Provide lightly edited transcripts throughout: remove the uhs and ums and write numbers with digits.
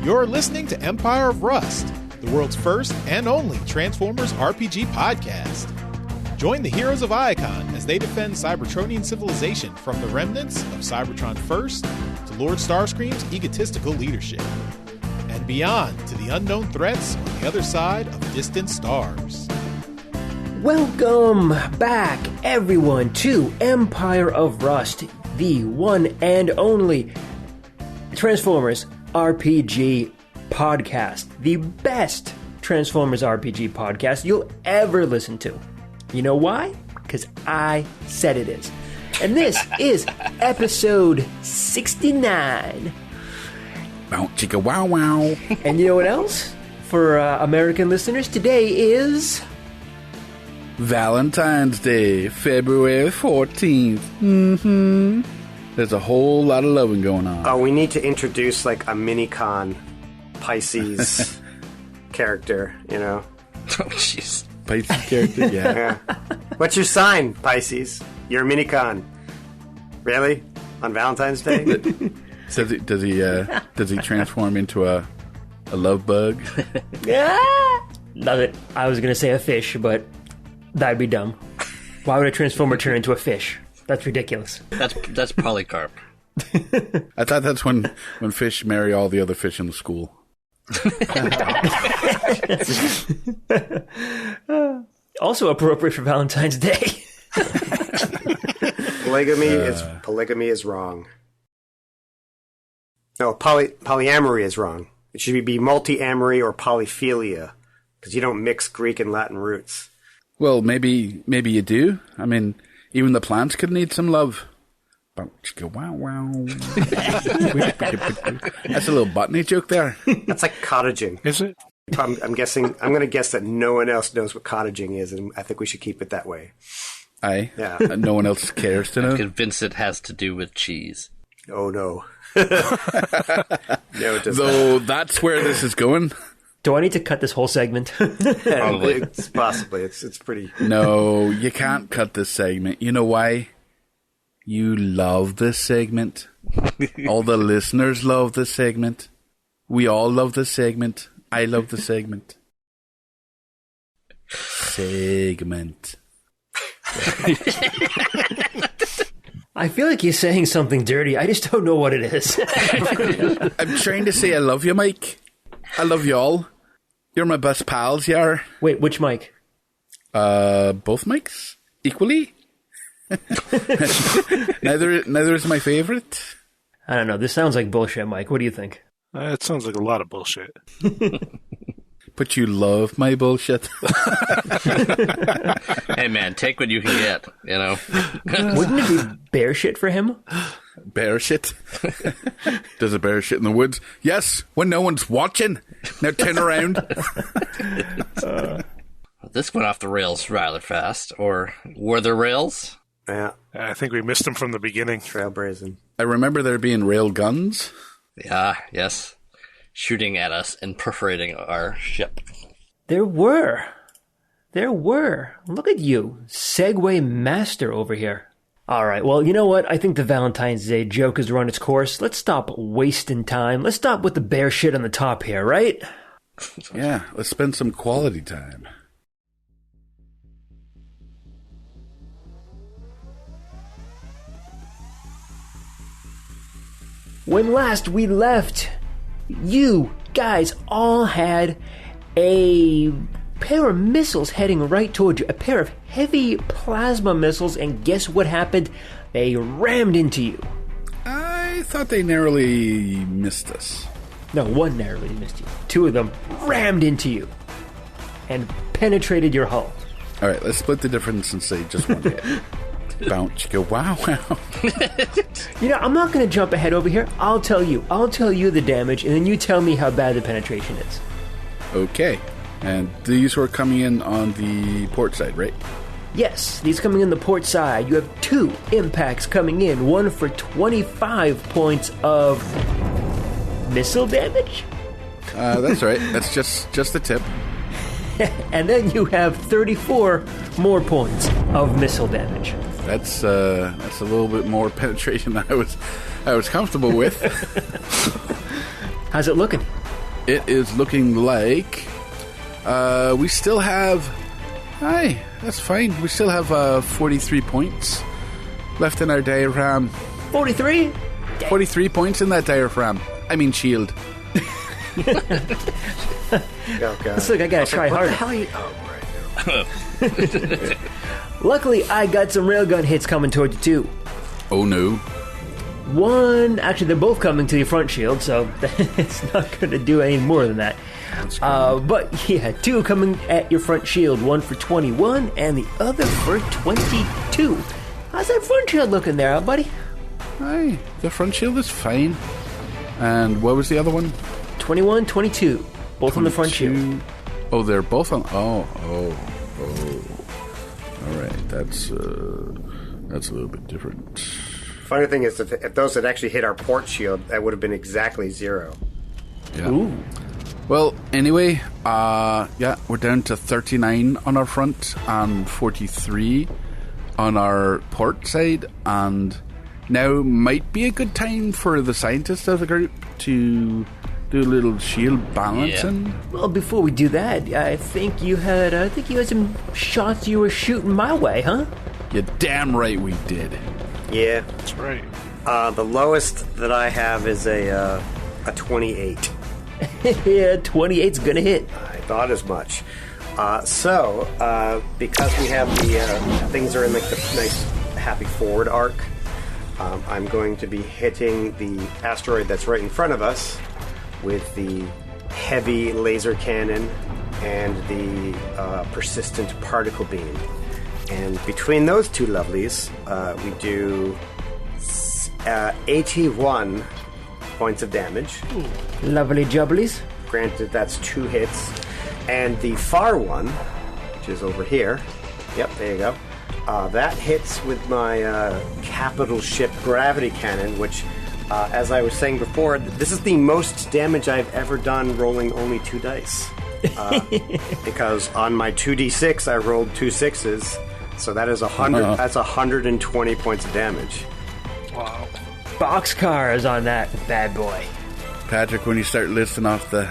You're listening to Empire of Rust, the world's first and only Transformers RPG podcast. Join the heroes of Iacon as they defend Cybertronian civilization from the remnants of Cybertron First to Lord Starscream's egotistical leadership, and beyond to the unknown threats on the other side of distant stars. Welcome back, everyone, to Empire of Rust, the one and only Transformers RPG podcast. The best Transformers RPG podcast you'll ever listen to. You know why? Because I said it is. And this is episode 69. Bow chicka wow wow. And you know what else? For American listeners, today is Valentine's Day, February 14th. There's a whole lot of loving going on. Oh, we need to introduce like a mini-con Pisces character, you know? Oh, jeez. Pisces character, yeah. What's your sign, Pisces? You're a mini-con. Really? On Valentine's Day? Does he transform into a love bug? Yeah. Love it. I was going to say a fish, but that'd be dumb. Why would a Transformer turn into a fish? That's ridiculous. That's Polycarp. I thought that's when fish marry all the other fish in the school. Also appropriate for Valentine's Day. Polygamy is wrong. No, polyamory is wrong. It should be multi-amory or polyphilia, because you don't mix Greek and Latin roots. Well, maybe you do. I mean, even the plants could need some love. Bow chicka wow wow. That's a little botany joke there. That's like cottaging. Is it? I'm going to guess that no one else knows what cottaging is, and I think we should keep it that way. Aye. Yeah. No one else cares to know. I'm convinced it has to do with cheese. Oh, no. No, it does Though that's where this is going. Do I need to cut this whole segment? Probably. It's possibly. It's pretty... No, you can't cut this segment. You know why? You love this segment. All the listeners love this segment. We all love this segment. I love the segment. Segment. I feel like he's saying something dirty. I just don't know what it is. I'm trying to say I love you, Mike. I love you all. You're my best pals, you are. Wait, which Mike? Both Mikes? Equally? Neither is my favorite. I don't know. This sounds like bullshit, Mike. What do you think? It sounds like a lot of bullshit. But you love my bullshit. Hey, man, take what you can get, you know? Wouldn't it be bear shit for him? Bear shit? Does a bear shit in the woods? Yes, when no one's watching. Now turn around. This went off the rails rather fast. Or were there rails? Yeah. I think we missed him from the beginning. Trailblazing. I remember there being rail guns. Yeah, yes. Shooting at us and perforating our ship. There were. Look at you. Segway master over here. All right, well, you know what? I think the Valentine's Day joke has run its course. Let's stop wasting time. Let's stop with the bear shit on the top here, right? Yeah, let's spend some quality time. When last we left, you guys all had a pair of missiles heading right towards you. A pair of heavy plasma missiles, and guess what happened? They rammed into you. I thought they narrowly missed us. No, one narrowly missed you. Two of them rammed into you and penetrated your hull. All right, let's split the difference and say just one hit. Bounce, go wow wow. You know, I'm not going to jump ahead over here. I'll tell you the damage, and then you tell me how bad the penetration is. Okay, and these were coming in on the port side, right? Yes, these coming in the port side. You have two impacts coming in. One for 25 points of missile damage. That's right. That's just the tip. And then you have 34 more points of missile damage. That's a little bit more penetration than I was comfortable with. How's it looking? it is looking like we still have... Aye, that's fine. We still have 43 points left in our diaphragm. 43? 43 points in that diaphragm. I mean shield. Oh, God. Look, I gotta try What harder. the hell are you... Oh, right. Luckily, I got some railgun hits coming toward you, too. Oh no. One, actually, they're both coming to your front shield, so it's not going to do any more than that. But yeah, 2 coming at your front shield, one for 21 and the other for 22. How's that front shield looking there, buddy? Aye, the front shield is fine. And what was the other one? 21, 22, both on the front shield. Oh, they're both on. Oh. All right, that's a little bit different. Funny thing is, if those had actually hit our port shield, that would have been exactly 0. Yeah. Ooh. Well, anyway, yeah, we're down to 39 on our front and 43 on our port side, and now might be a good time for the scientists of the group to do a little shield balancing. Yeah. Well, before we do that, I think you had some shots you were shooting my way, huh? You're damn right we did. Yeah. That's right. The lowest that I have is a 28. Yeah, 28's gonna hit. I thought as much. So, because we have the things are in like the nice happy forward arc, I'm going to be hitting the asteroid that's right in front of us with the heavy laser cannon and the persistent particle beam. And between those two lovelies, we do 81 points of damage. Lovely jubblies. Granted, that's 2 hits. And the far one, which is over here, yep, there you go, that hits with my capital ship gravity cannon, which, as I was saying before, this is the most damage I've ever done rolling only 2 dice. Because on my 2d6, I rolled 2 6s, so that is 100. That's 120 points of damage. Wow. Boxcars on that bad boy. Patrick, when you start listing off the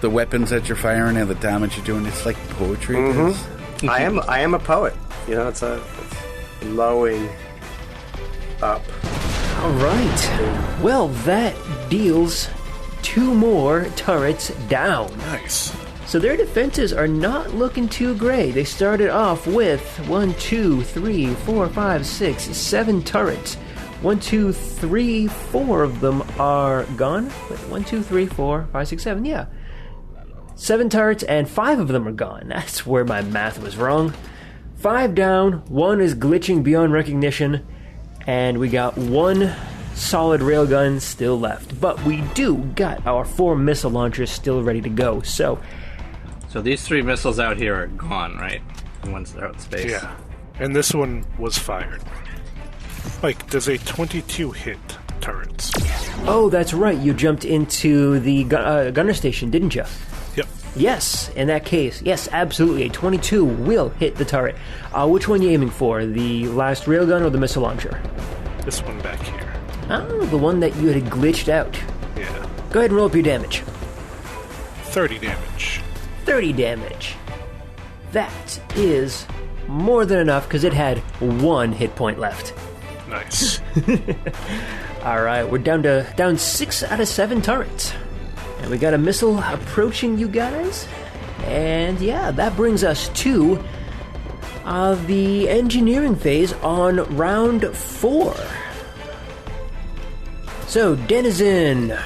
weapons that you're firing and the damage you're doing, it's like poetry. Mm-hmm. I am a poet. You know, it's blowing up. All right. Well, that deals 2 more turrets down. Nice. So their defenses are not looking too great. They started off with 1, 2, 3, 4, 5, 6, 7 turrets. 1, 2, 3, 4 of them are gone. Wait, 1, 2, 3, 4, 5, 6, 7, yeah. 7 turrets and 5 of them are gone. That's where my math was wrong. 5 down, 1 is glitching beyond recognition, and we got 1 solid railgun still left. But we do got our 4 missile launchers still ready to go, so these 3 missiles out here are gone, right? The ones that are out in space. Yeah. And this one was fired. Mike, does a 22 hit turrets? oh, that's right, you jumped into the gunner station, didn't you? Yep. Yes, in that case, yes, absolutely. A 22 will hit the turret. Which one are you aiming for? The last railgun or the missile launcher? This one back here. Oh, the one that you had glitched out. Yeah. Go ahead and roll up your damage. 30 damage. 30 damage. That is more than enough because it had 1 hit point left. Nice. All right, we're down 6 out of 7 turrets. And we got a missile approaching you guys. And yeah, that brings us to the engineering phase on round 4. So, Denizen,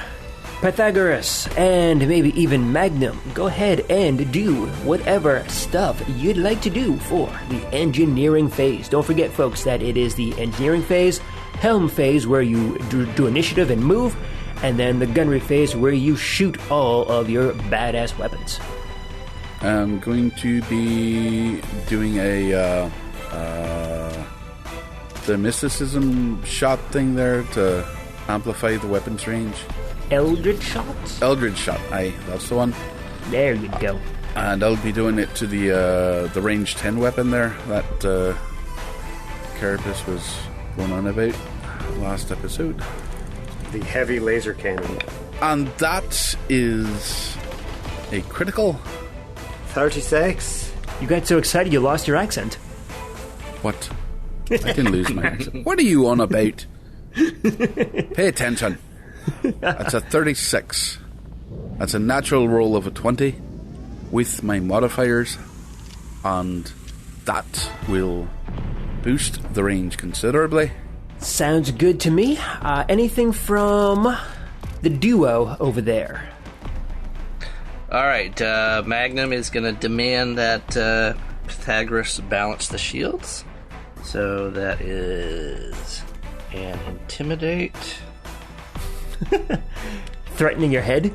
Pythagoras, and maybe even Magnum, go ahead and do whatever stuff you'd like to do for the engineering phase. Don't forget, folks, that it is the engineering phase, helm phase where you do initiative and move, and then the gunnery phase where you shoot all of your badass weapons. I'm going to be doing the mysticism shot thing there to amplify the weapons range. Eldritch shots? Eldritch shot, aye, that's the one. There you go. And I'll be doing it to the range 10 weapon there that Carapace was going on about last episode. The heavy laser cannon. And that is a critical. 36. You got so excited you lost your accent. What? I didn't lose my accent. What are you on about? Pay attention. That's a 36. That's a natural roll of a 20 with my modifiers, and that will boost the range considerably. Sounds good to me. Anything from the duo over there? Alright, Magnum is going to demand that Pythagoras balance the shields. So that is an intimidate. Threatening your head?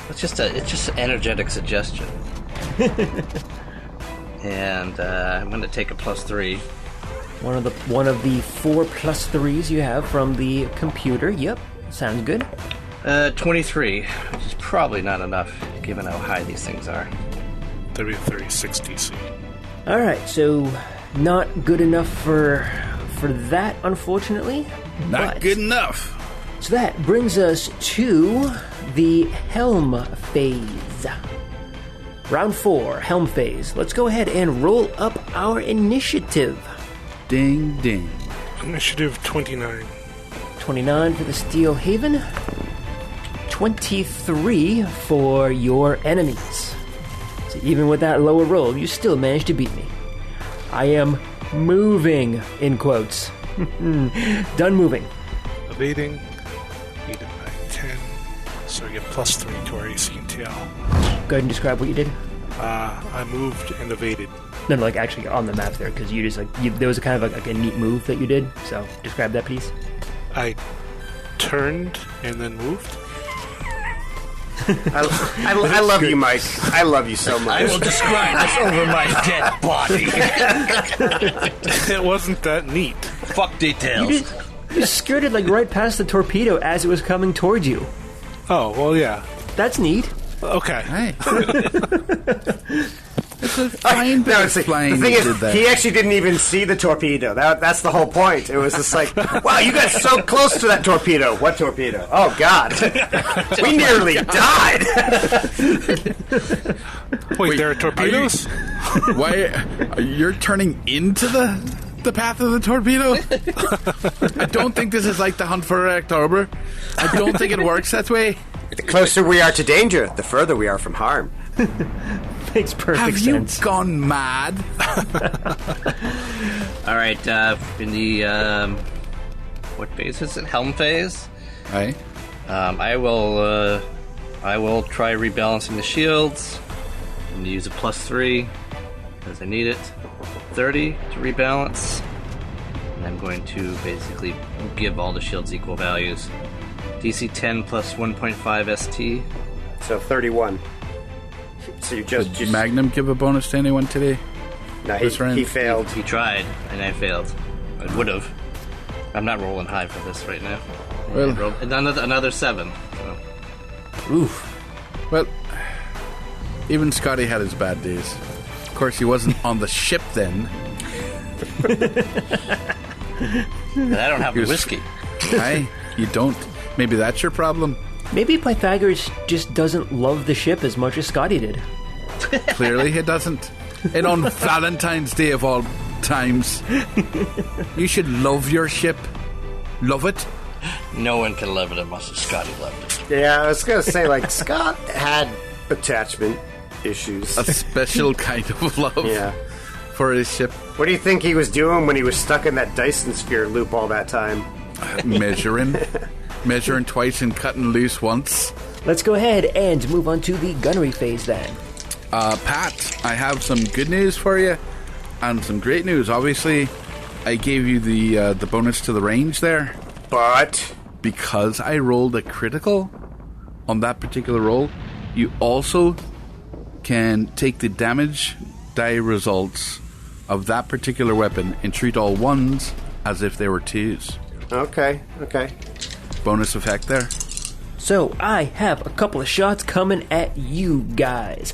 It's just an energetic suggestion. And I'm going to take a +3. One of the 4 +3s you have from the computer. Yep, sounds good. 23, which is probably not enough given how high these things are. 36 DC. All right, so not good enough for that, unfortunately. Not good enough. So that brings us to the Helm phase. Round 4, Helm phase. Let's go ahead and roll up our initiative. Ding, ding. Initiative 29. 29 for the Steelhaven. 23 for your enemies. So even with that lower roll, you still managed to beat me. I am moving, in quotes. Done moving. Evading. Needed by 10. So you get +3 to our AC and TL. Go ahead and describe what you did. I moved and evaded. No, like actually on the map there, because you just there was a kind of like a neat move that you did. So describe that piece. I turned and then moved. I love you, Mike. I love you so much. I will describe this over my dead body. It wasn't that neat. Fuck details. You skirted like right past the torpedo as it was coming towards you. Oh, well, yeah. That's neat. Okay. Hey. It's a fine bit of flying. The thing did is, that. he actually didn't even see the torpedo. That's the whole point. It was just like, wow, you got so close to that torpedo. What torpedo? Oh, God. We nearly died. Wait, there are torpedoes? Why? You're turning into the path of the torpedo? I don't think this is like the hunt for October. I don't think it works that way. The closer we are to danger, the further we are from harm. Makes perfect Have sense. you gone mad? All right, in the what phase is it? Helm phase. Aye. I will try rebalancing the shields. I'm gonna use a +3 because I need it. 30 to rebalance, and I'm going to basically give all the shields equal values. DC 10 plus 1.5 ST. So 31. So you just Did Magnum give a bonus to anyone today? No, this round? he failed. He tried, and I failed. I would have. I'm not rolling high for this right now. Well- I rolled another 7. So. Oof. Well, even Scotty had his bad days. Of course, he wasn't on the ship then. And I don't have He the was- whiskey. Aye, you don't. Maybe that's your problem. Maybe Pythagoras just doesn't love the ship as much as Scotty did. Clearly he doesn't. And on Valentine's Day of all times, you should love your ship. Love it. No one can love it unless Scotty loved it. Yeah, I was going to say, like, Scott had attachment issues. A special kind of love Yeah. for his ship. What do you think he was doing when he was stuck in that Dyson sphere loop all that time? Measuring twice and cutting loose once. Let's go ahead and move on to the gunnery phase then. Pat, I have some good news for you and some great news. Obviously, I gave you the bonus to the range there. But Because I rolled a critical on that particular roll, you also can take the damage die results of that particular weapon and treat all ones as if they were twos. okay. Bonus effect there. So I have a couple of shots coming at you guys.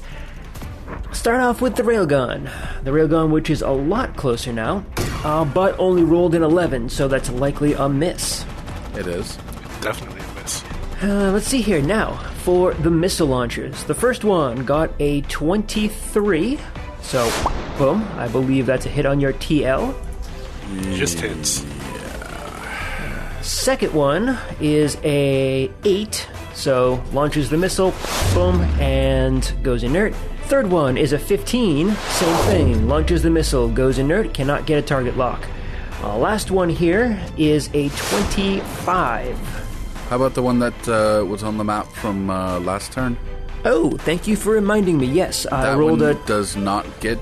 Start off with the railgun. The railgun, which is a lot closer now, but only rolled an 11, so that's likely a miss. It is. Definitely a miss. Let's see here now. For the missile launchers, the first one got a 23. So, boom. I believe that's a hit on your TL. Just hits. Second one is a 8. So, launches the missile, boom, and goes inert. Third one is a 15. Same thing. Launches the missile, goes inert, cannot get a target lock. Last one here is a 25. How about the one that was on the map from last turn? Oh, thank you for reminding me. Yes, I rolled one does not get...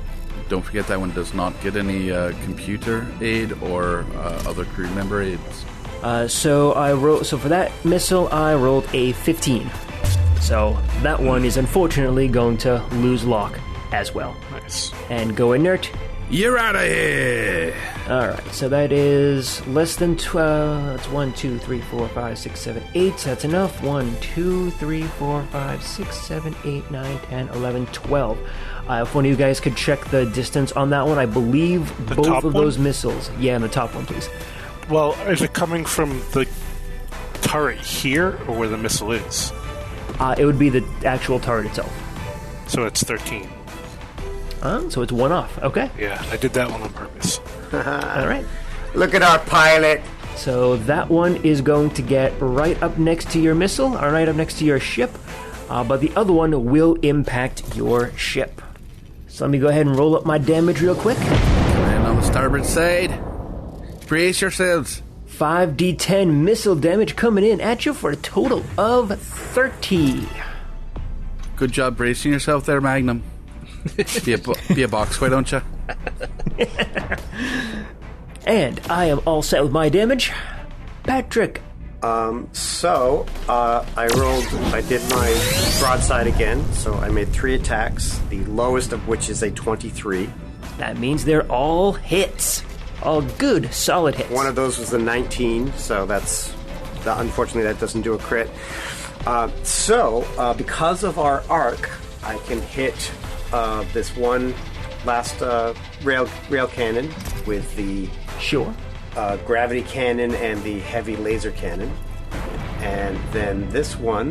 Don't forget that one does not get any computer aid or other crew member aids. So for that missile, I rolled a 15. So that one is unfortunately going to lose lock as well. Nice. And go inert. You're out of here! Alright, so that is less than 12. That's 1, 2, 3, 4, 5, 6, 7, 8. So that's enough. 1, 2, 3, 4, 5, 6, 7, 8, 9, 10, 11, 12. If one of you guys could check the distance on that one, I believe The both top of one? those missiles. Yeah, and the top one, please. Well, is it coming from the turret here or where the missile is? It would be the actual turret itself. So it's 13. So it's one off. Okay. Yeah, I did that one on purpose. All right. Look at our pilot. So that one is going to get right up next to your missile, or right up next to your ship, but the other one will impact your ship. So let me go ahead and roll up my damage real quick. And on the starboard side, brace yourselves. 5d10 missile damage coming in at you for a total of 30. Good job bracing yourself there, Magnum. be a box, why don't you? And I am all set with my damage. Patrick. So, I did my broadside again, so I made 3 attacks, the lowest of which is a 23. That means they're all hits. All good, solid hits. One of those was the 19, so unfortunately that doesn't do a crit. Because of our arc, I can hit this one last rail cannon with the Sure. gravity cannon and the heavy laser cannon. And then this one,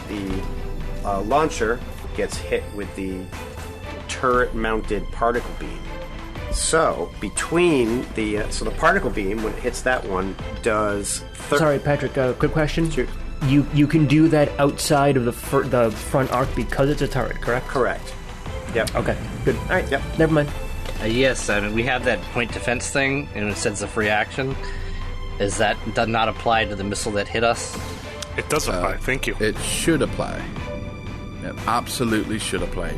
the launcher, gets hit with the turret-mounted particle beam. So, between the particle beam, when it hits that one, does... Sorry, Patrick, quick question. Sure. You can do that outside of the front arc because it's a turret, correct? Correct. Yep. Okay, good. All right, Yep. Never mind. Yes, I mean, we have that point defense thing, and it says a free action. Does not apply to the missile that hit us? It does apply, thank you. It should apply. It absolutely should apply.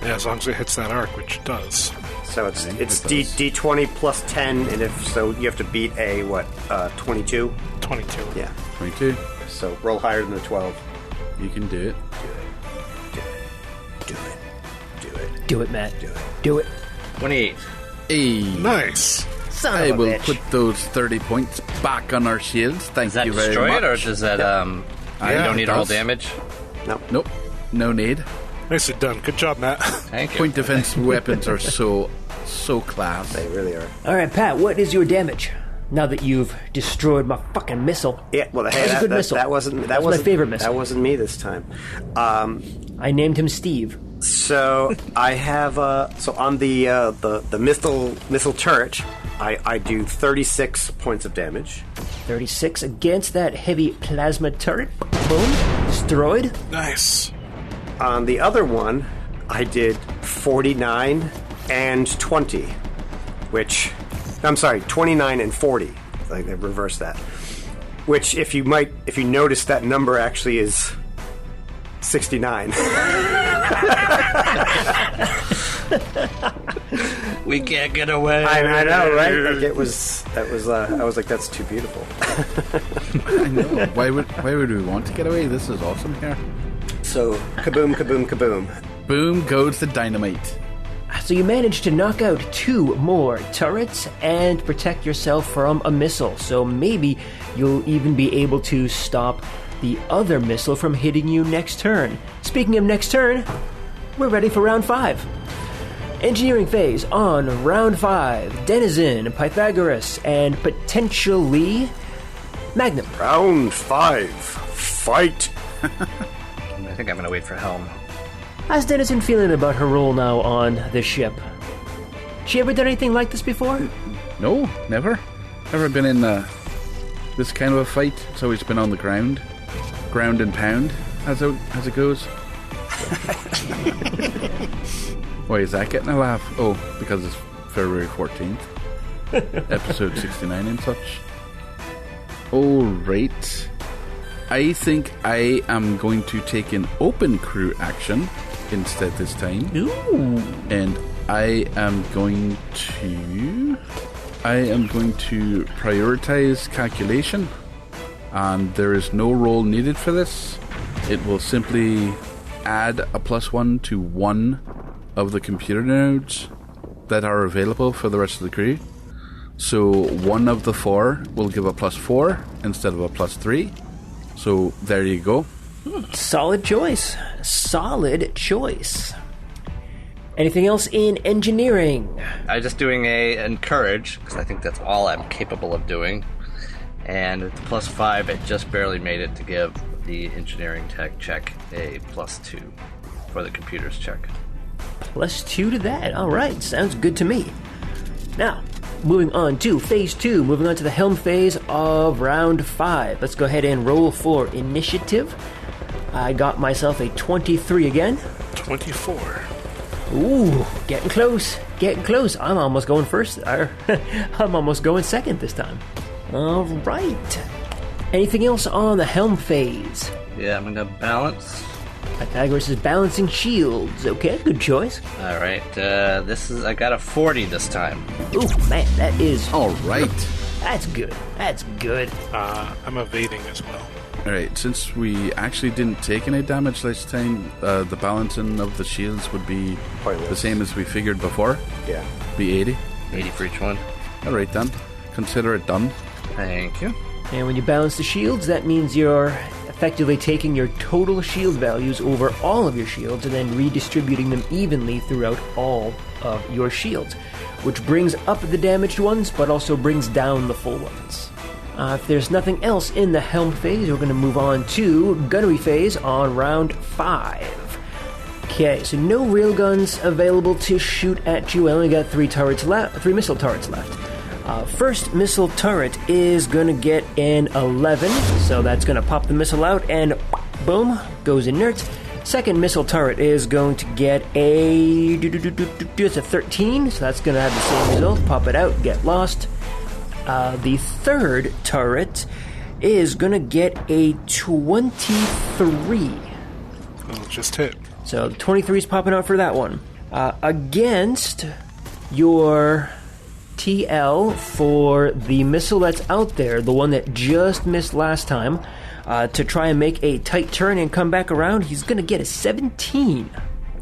Yeah, as long as it hits that arc, which it does. So it's D20 plus 10, and if so, you have to beat a 22. 22. Yeah. 22. So roll higher than the 12. You can do it. Do it, Matt. Do it. 28. Hey. Nice. Son I of a will bitch. put those 30 points back on our shields. Thank Does that you very destroy much. it, or does that, you Yeah, don't need it to roll does. damage? Nope. No need. Nicely done. Good job, Matt. Thank you. Point defense weapons are so class. They really are. All right, Pat, what is your damage? Now that you've destroyed my fucking missile. Yeah, well, hey, That was a good missile. that wasn't That was my favorite missile. That wasn't me this time. I named him Steve. So I have so on the missile turret, I do 36 points of damage. 36 against that heavy plasma turret. Boom. Destroyed. Nice. On the other one, I did 49 and 20, which I'm sorry, 29 and 40. I reversed that. Which, if you notice, that number actually is 69. We can't get away. I know, right? Like I was like, that's too beautiful. I know. Why would we want to get away? This is awesome here. So, kaboom, kaboom, kaboom. Boom goes the dynamite. So you managed to knock out 2 more turrets and protect yourself from a missile. So maybe you'll even be able to stop the other missile from hitting you next turn. Speaking of next turn, we're ready for round 5. Engineering phase on round 5. Denizen, Pythagoras, and potentially Magnum. Round 5. fight. I think I'm going to wait for Helm. How's Denizen feeling about her role now on the ship? She ever done anything like this before? No, never. Never been in this kind of a fight. It's always been on the ground. Ground and pound, as it goes. Why is that getting a laugh? Oh, because it's February 14th. Episode 69 and such. Alright. I think I am going to take an open crew action instead this time. Ooh. And I am going to prioritize calculation, and there is no roll needed for this. It will simply add a +1 to one of the computer nodes that are available for the rest of the crew. So one of the 4 will give a +4 instead of a +3. So there you go. Solid choice. Solid choice. Anything else in engineering? I'm just doing a encourage, because I think that's all I'm capable of doing. And with the +5, it just barely made it to give the engineering tech check a +2 for the computer's check. +2 to that. All right, sounds good to me. Now, moving on to phase 2, moving on to the helm phase of round 5. Let's go ahead and roll for initiative. I got myself a 23 again. 24. Ooh, getting close, getting close. I'm almost going first. I'm almost going second this time. All right. Anything else on the helm phase? Yeah, I'm going to balance. Pythagoras is balancing shields. Okay, good choice. All right, I got a 40 this time. Ooh, man, that is... Alright. That's good. That's good. I'm evading as well. Alright, since we actually didn't take any damage last time, the balancing of the shields would be Pointless. the same as we figured before. Yeah. Be 80. 80 for each one. Alright then. Consider it done. Thank you. And when you balance the shields, that means you're effectively taking your total shield values over all of your shields and then redistributing them evenly throughout all of your shields, which brings up the damaged ones, but also brings down the full ones. If there's nothing else in the helm phase, we're going to move on to gunnery phase on round 5. Okay, so no railguns available to shoot at you. I only got 3 missile turrets left. First missile turret is going to get an 11, so that's going to pop the missile out and boom, goes inert. Second missile turret is going to get it's a 13, so that's going to have the same result. Pop it out, get lost. The third turret is going to get a 23. Oh, just hit. So 23 is popping out for that one. Against your TL for the missile that's out there, the one that just missed last time, to try and make a tight turn and come back around, he's going to get a 17.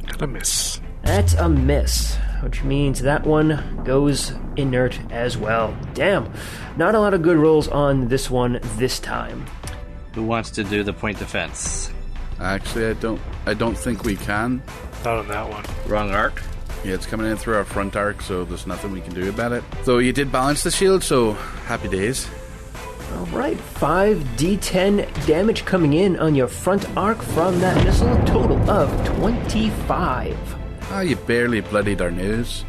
Gonna miss. That's a miss, which means that one goes inert as well. Damn, not a lot of good rolls on this one this time. Who wants to do the point defense? Actually, I don't think we can. Not on that one. Wrong arc. Yeah, it's coming in through our front arc, so there's nothing we can do about it. So you did balance the shield, so happy days. Alright, 5d10 damage coming in on your front arc from that missile, a total of 25. Ah, you barely bloodied our nose.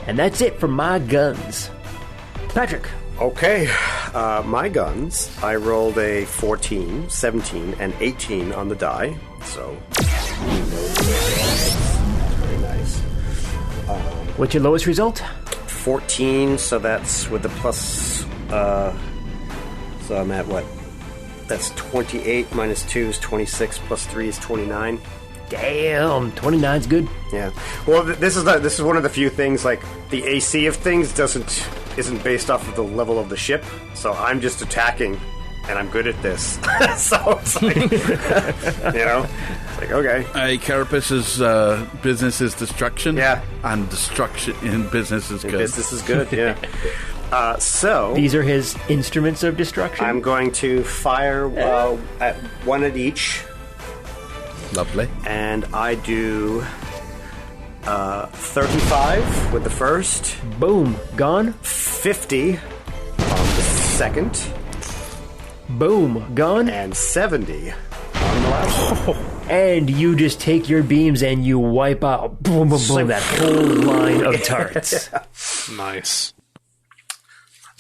And that's it for my guns. Patrick. Okay, my guns, I rolled a 14, 17, and 18 on the die, so... Very nice. What's your lowest result? 14, so that's with the plus... so I'm at what? That's 28 minus 2 is 26, plus 3 is 29. Damn, 29's good. Yeah. Well, this is one of the few things, like, the AC of things isn't based off of the level of the ship, so I'm just attacking, and I'm good at this. So it's like, it's like, okay. Carapace's business is destruction. Yeah. And destruction in business is good. Business is good, yeah. So... These are his instruments of destruction? I'm going to fire at one at each. Lovely. And I do 35 with the first. Boom, gone. 50 on the second. Boom, gone. And 70 on the last one. And you just take your beams and you wipe out, boom, boom, boom, that whole line of turrets. Nice.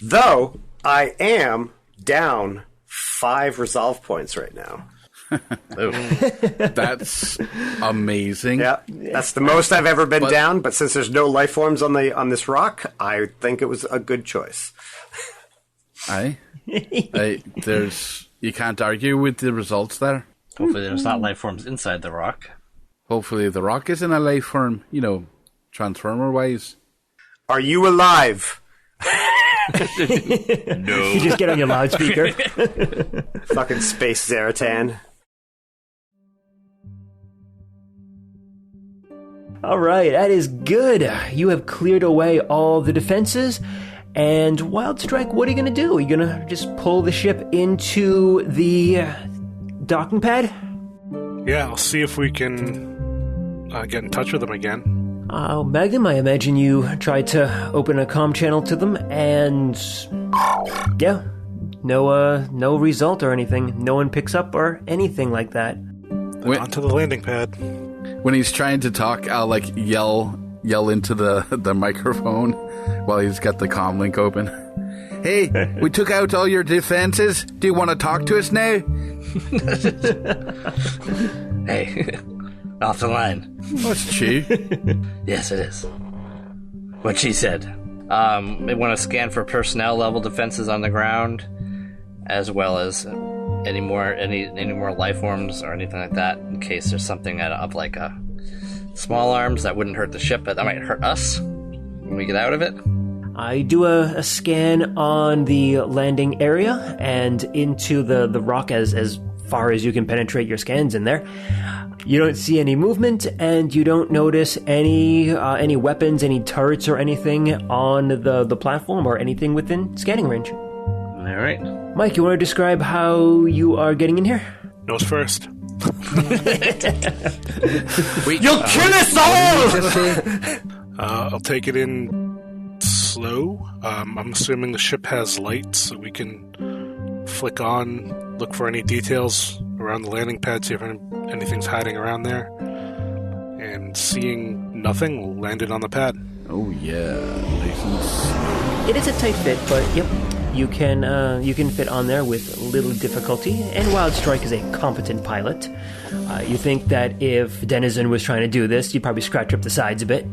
Though, I am down 5 resolve points right now. That's amazing. Yeah, that's the most I've ever been down, but since there's no life forms on this rock, I think it was a good choice. You can't argue with the results there. Hopefully there's not life forms inside the rock. Hopefully the rock isn't a life form, Transformer-wise. Are you alive? No. You just get on your loudspeaker. Fucking Space Zaratan. All right, that is good. You have cleared away all the defenses. And Wildstrike, what are you going to do? Are you going to just pull the ship into the docking pad? Yeah, I'll see if we can get in touch with them again. Magnum, I imagine you tried to open a comm channel to them, and yeah, no result or anything. No one picks up or anything like that. Onto the landing pad. When he's trying to talk, I'll yell into the microphone while he's got the comm link open. Hey, we took out all your defenses. Do you want to talk to us now? Hey, off the line. What's she? Yes, it is. What she said. They want to scan for personnel level defenses on the ground, as well as any more life forms or anything like that, in case there's something up like small arms that wouldn't hurt the ship, but that might hurt us when we get out of it. I do a scan on the landing area and into the rock as far as you can penetrate your scans in there. You don't see any movement, and you don't notice any weapons, any turrets or anything on the platform or anything within scanning range. All right. Mike, you want to describe how you are getting in here? Nose first. Wait, You'll kill us all! I'll take it in slow. I'm assuming the ship has lights, so we can flick on, look for any details around the landing pad, see if anything's hiding around there. And seeing nothing, we'll land it on the pad. Oh yeah, license. It is a tight fit, but yep, you can fit on there with little difficulty. And Wildstrike is a competent pilot. You think that if Denizen was trying to do this, you'd probably scratch up the sides a bit.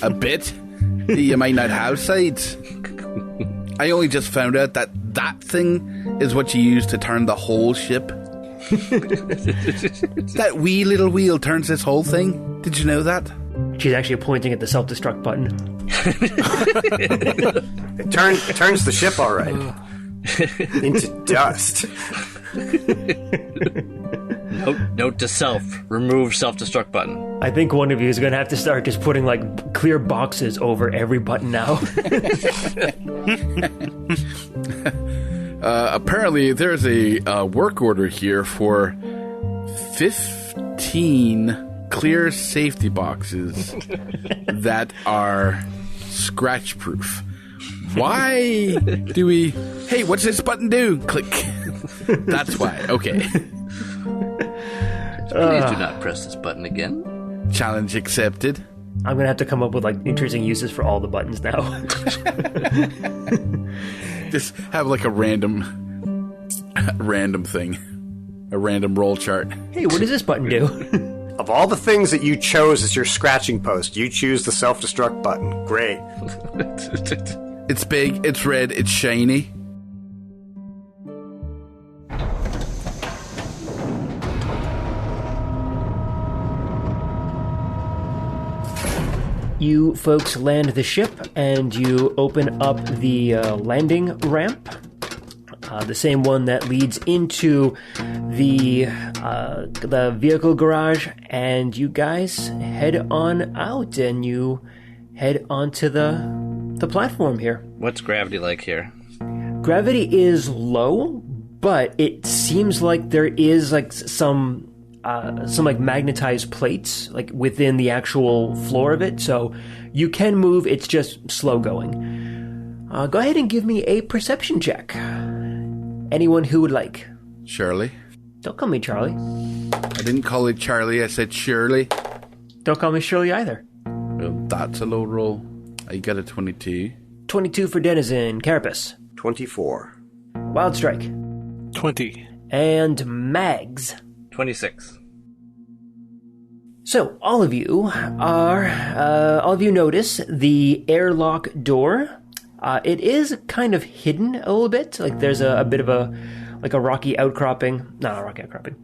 A bit? You might not have sides. I only just found out that thing is what you use to turn the whole ship. That wee little wheel turns this whole thing. Did you know that? She's actually pointing at the self-destruct button. It turns the ship all right. Into dust. Note to self: remove self-destruct button. I think one of you is going to have to start just putting clear boxes over every button now. Apparently, there's a work order here for 15 clear safety boxes that are scratch-proof. Why do we... Hey, what's this button do? Click. That's why. Okay. Please do not press this button again. Challenge accepted. I'm going to have to come up with interesting uses for all the buttons now. Just have a random thing. A random roll chart. Hey, what does this button do? Of all the things that you chose as your scratching post, you choose the self-destruct button. Great. It's big, it's red, it's shiny. You folks land the ship and you open up the landing ramp. The same one that leads into the vehicle garage, and you guys head on out and you head onto the platform here. What's gravity like here? Gravity is low, but it seems like there is some magnetized plates within the actual floor of it, so you can move. It's just slow going. Go ahead and give me a perception check. Anyone who would like? Shirley. Don't call me Charlie. I didn't call it Charlie, I said Shirley. Don't call me Shirley either. Well, that's a low roll. I got a 22. 22 for Denizen. Carapace. 24. Wildstrike. 20. And Mags. 26. So, all of you notice the airlock door. It is kind of hidden a little bit. Like, there's a bit of a rocky outcropping. No, not a rocky outcropping.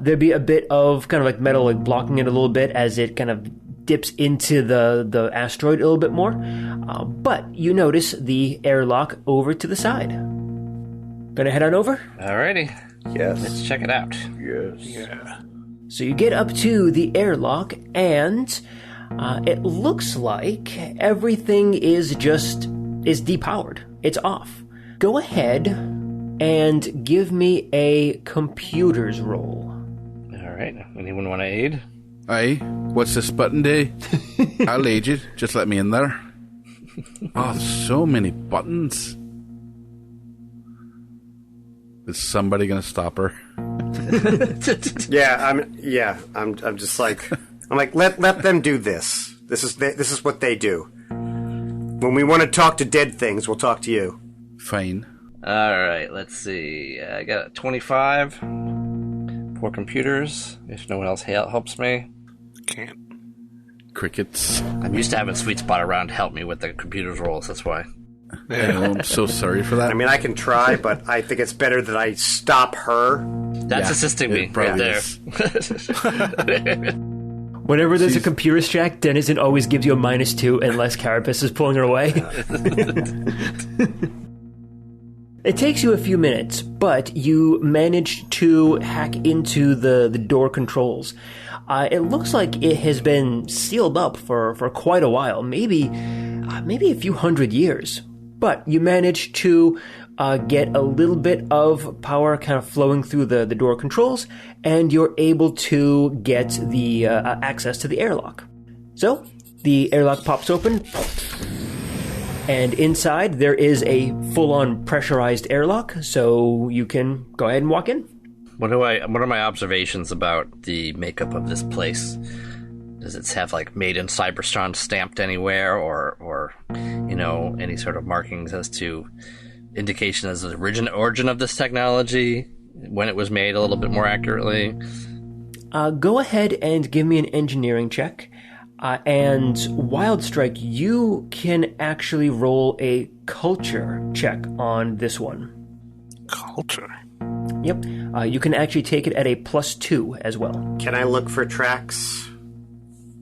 There'd be a bit of kind of like metal, like blocking it a little bit as it kind of dips into the asteroid a little bit more. But you notice the airlock over to the side. Gonna head on over? Alrighty. Yes. Let's check it out. Yes. Yeah. So you get up to the airlock, and it looks like everything is depowered. It's off. Go ahead and give me a computers roll. Alright. Anyone want to aid? Aye. What's this button do? I'll aid you. Just let me in there. Oh, so many buttons. Is somebody gonna stop her? I'm just like, let them do this. This is what they do. When we want to talk to dead things, we'll talk to you. Fine. Alright, let's see. I got a 25 for computers, if no one else helps me. Can't. Crickets. I'm used to having Sweet Spot around to help me with the computers rolls, that's why. I know, I'm so sorry for that. I mean, I can try, but I think it's better that I stop her. That's assisting me right there. Whenever there's a computers check, Denizen always gives you a -2 unless Carapace is pulling her away. It takes you a few minutes, but you manage to hack into the door controls. It looks like it has been sealed up for quite a while, maybe a few hundred years. But you manage to get a little bit of power kind of flowing through the door controls, and you're able to get the access to the airlock. So, the airlock pops open, and inside there is a full-on pressurized airlock, so you can go ahead and walk in. What are my observations about the makeup of this place? Does it have like made in Cybertron stamped anywhere, or any sort of markings as to indication as the origin of this technology, when it was made a little bit more accurately? Go ahead and give me an engineering check. And Wildstrike, you can actually roll a culture check on this one. Culture? Yep. You can actually take it at a +2 as well. Can I look for tracks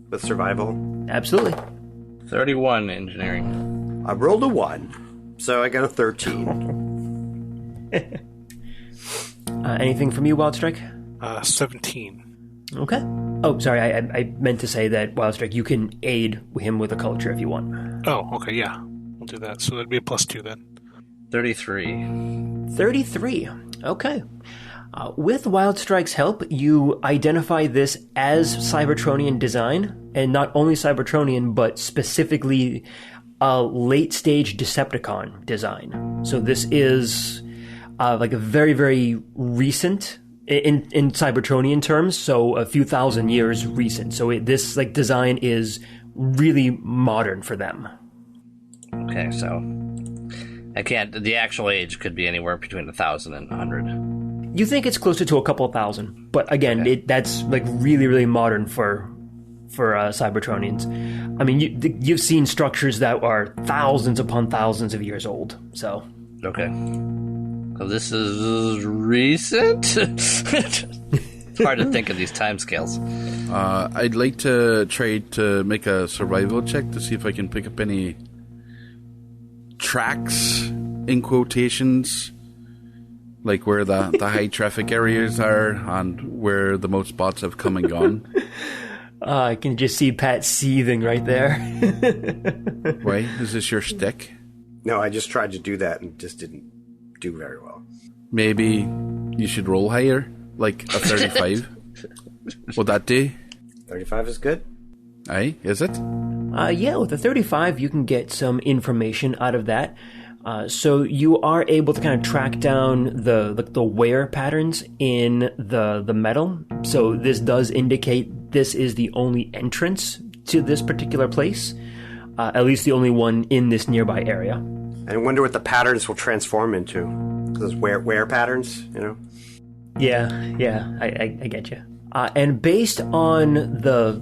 with survival? Absolutely. 31 engineering. I rolled a 1, so I got a 13. Anything from you, Wildstrike? 17. Okay. Oh, sorry, I meant to say that, Wildstrike, you can aid him with a culture if you want. Oh, okay, yeah. We'll do that. So that'd be a +2 then. 33. 33. Okay. With Wildstrike's help, you identify this as Cybertronian design, and not only Cybertronian, but specifically late-stage Decepticon design. So this is like a very, very recent, in Cybertronian terms, so a few thousand years recent. So this like design is really modern for them. Okay, so the actual age could be anywhere between 1,000 and 100. You think it's closer to a couple of thousand, but again, Okay. that's like really, really modern for Cybertronians. I mean, you've seen structures that are thousands upon thousands of years old. So Okay. So this is recent? It's hard to think of these timescales. I'd like to try to make a survival check to see if I can pick up any tracks, in quotations, like where the high traffic areas are and where the most bots have come and gone. I can just see Pat seething right there. Why? Is this your stick? No, I just tried to do that and just didn't do very well. Maybe you should roll higher, like a 35. Would that do? 35 is good. Aye, is it? Yeah, with a 35, you can get some information out of that. So you are able to kind of track down the wear patterns in the metal. So this does indicate this is the only entrance to this particular place, at least the only one in this nearby area. I wonder what the patterns will transform into. Those wear patterns, you know? Yeah, I get you. And based on the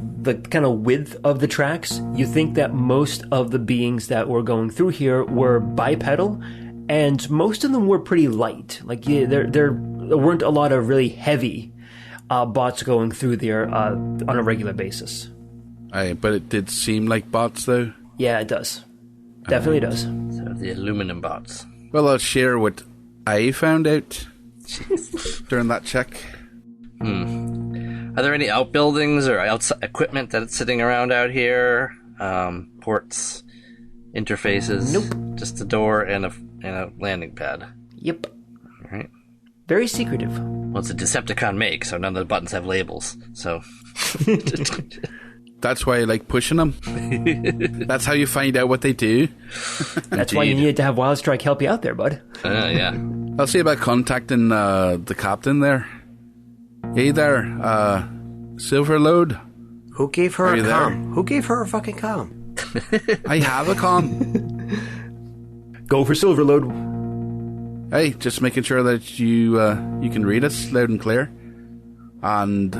kind of width of the tracks, you think that most of the beings that were going through here were bipedal, and most of them were pretty light. Like, there weren't a lot of really heavy bots going through there on a regular basis. But it did seem like bots, though. Yeah, it does. Definitely does. So the aluminum bots. Well, I'll share what I found out during that check. Are there any outbuildings or outside equipment that's sitting around out here? Ports, interfaces? Nope. Just a door and a landing pad. Yep. All right. Very secretive. Well, it's a Decepticon make, so none of the buttons have labels. So That's why I like pushing them. That's how you find out what they do. That's why you needed to have Wildstrike help you out there, bud. Yeah. I'll see about contacting the captain there. Hey there, Silverload. Who gave her Are a you there? comm? Who gave her a fucking comm? I have a comm. Go for Silverload. Hey, just making sure that you can read us loud and clear. And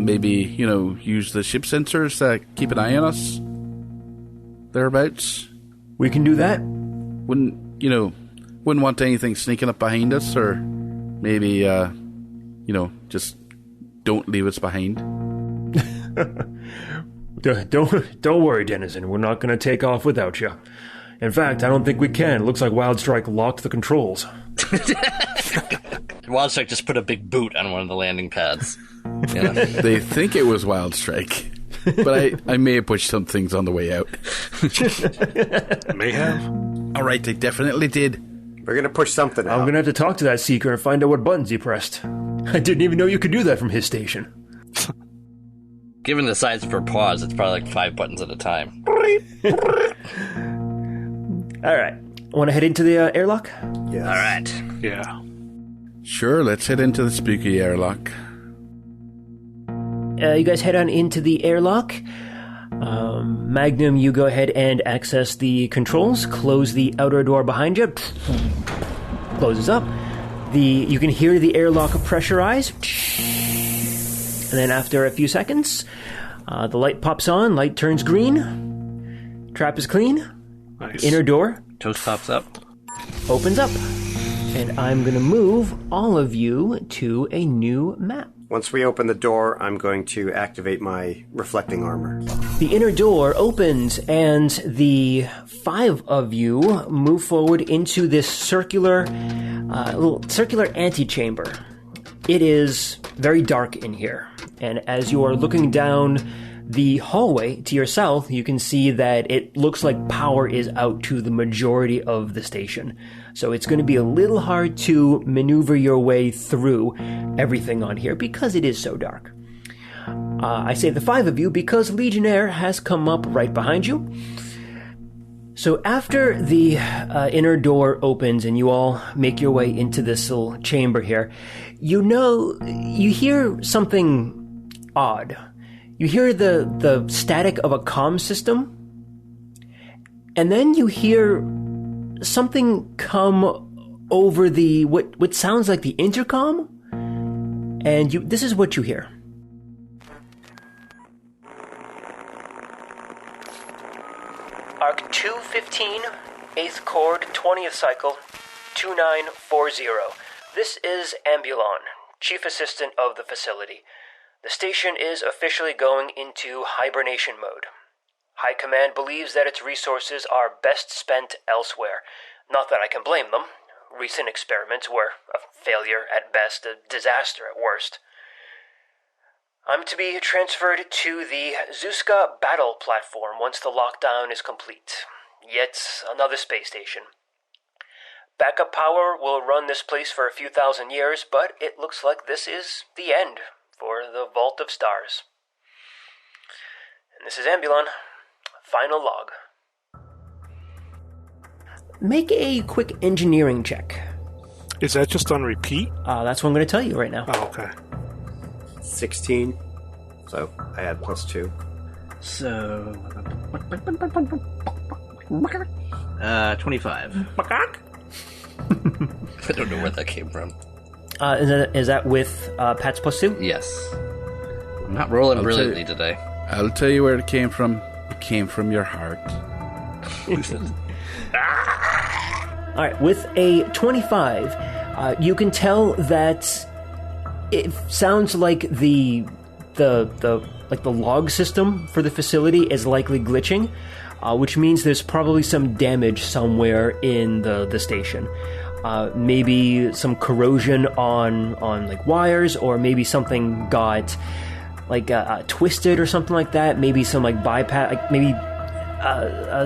maybe, use the ship sensors to keep an eye on us. Thereabouts. We can do that. Wouldn't want anything sneaking up behind us, or maybe, just don't leave us behind. Don't worry, Denizen. We're not going to take off without you. In fact, I don't think we can. It looks like Wildstrike locked the controls. Wildstrike just put a big boot on one of the landing pads. Yeah. They think it was Wildstrike, but I may have pushed some things on the way out. May have. All right, they definitely did. We're going to push something out. I'm going to have to talk to that Seeker and find out what buttons he pressed. I didn't even know you could do that from his station. Given the size of her paws, it's probably like 5 buttons at a time. All right. Want to head into the airlock? Yes. All right. Yeah. Sure, let's head into the spooky airlock. You guys head on into the airlock. Magnum, you go ahead and access the controls. Close the outer door behind you. Closes up. You can hear the airlock pressurize. And then after a few seconds, the light pops on. Light turns green. Trap is clean. Nice. Inner door Toast pops up. opens up. And I'm going to move all of you to a new map. Once we open the door, I'm going to activate my reflecting armor. The inner door opens, and the 5 of you move forward into this circular antechamber. It is very dark in here, and as you are looking down the hallway to your south, you can see that it looks like power is out to the majority of the station. So it's going to be a little hard to maneuver your way through everything on here because it is so dark. I say the 5 of you because Legionnaire has come up right behind you. So after the inner door opens and you all make your way into this little chamber here, you hear something odd. You hear the static of a comm system, and then you hear something come over the what sounds like the intercom, and this is what you hear. Arc 215, 8th chord, 20th cycle, 2940. This is Ambulon, Chief Assistant of the facility. The station is officially going into hibernation mode. High Command believes that its resources are best spent elsewhere. Not that I can blame them. Recent experiments were a failure at best, a disaster at worst. I'm to be transferred to the Zuzka battle platform once the lockdown is complete. Yet another space station. Backup power will run this place for a few thousand years, but it looks like this is the end for the Vault of Stars. And this is Ambulon. Final log. Make a quick engineering check. Is that just on repeat? That's what I'm going to tell you right now. Oh, okay. 16. So I add +2. So 25. I don't know where that came from. Is that with Pat's +2? Yes. I'm not rolling brilliantly today. I'll tell you where it came from. It came from your heart. All right, with a 25, you can tell that it sounds like the log system for the facility is likely glitching, which means there's probably some damage somewhere in the station. Maybe some corrosion on like wires, or maybe something got like twisted or something like that. Maybe some like bypass, like maybe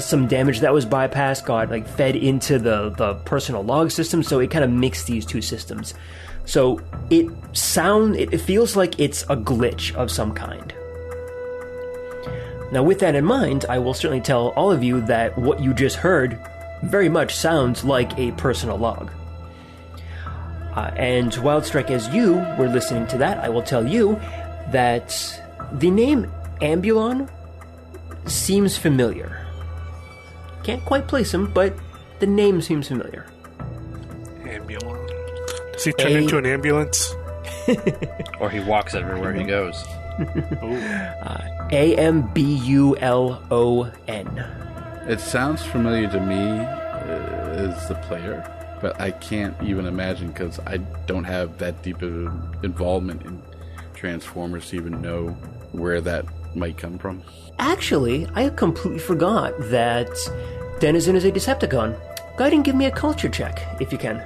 some damage that was bypassed got like fed into the personal log system, so it kind of mixed these two systems. So it feels like it's a glitch of some kind. Now, with that in mind, I will certainly tell all of you that what you just heard very much sounds like a personal log. And Wildstrike, as you were listening to that, I will tell you that the name Ambulon seems familiar. Can't quite place him, but the name seems familiar. Ambulon. Does he turn into an ambulance? Or he walks everywhere he goes. Ambulon. It sounds familiar to me as the player, but I can't even imagine because I don't have that deep of involvement in Transformers to even know where that might come from. Actually, I completely forgot that Denizen is a Decepticon. Go ahead and give me a culture check, if you can.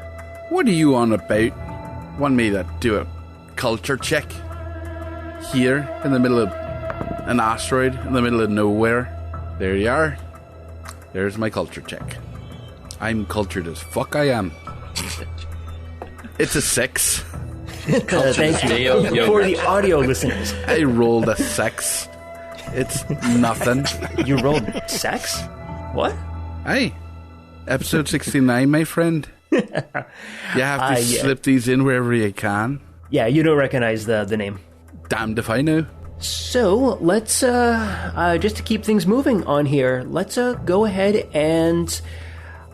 What are you on about? Want me to do a culture check? Here, in the middle of an asteroid, in the middle of nowhere? There you are. There's my culture check. I'm cultured as fuck, I am. It's a 6. Thank you. For the audio listeners. I rolled a 6. It's nothing. You rolled sex? What? Hey, episode 69, my friend. You have to slip these in wherever you can. Yeah, you don't recognize the name. Damned if I know. So, let's, just to keep things moving on here, let's go ahead and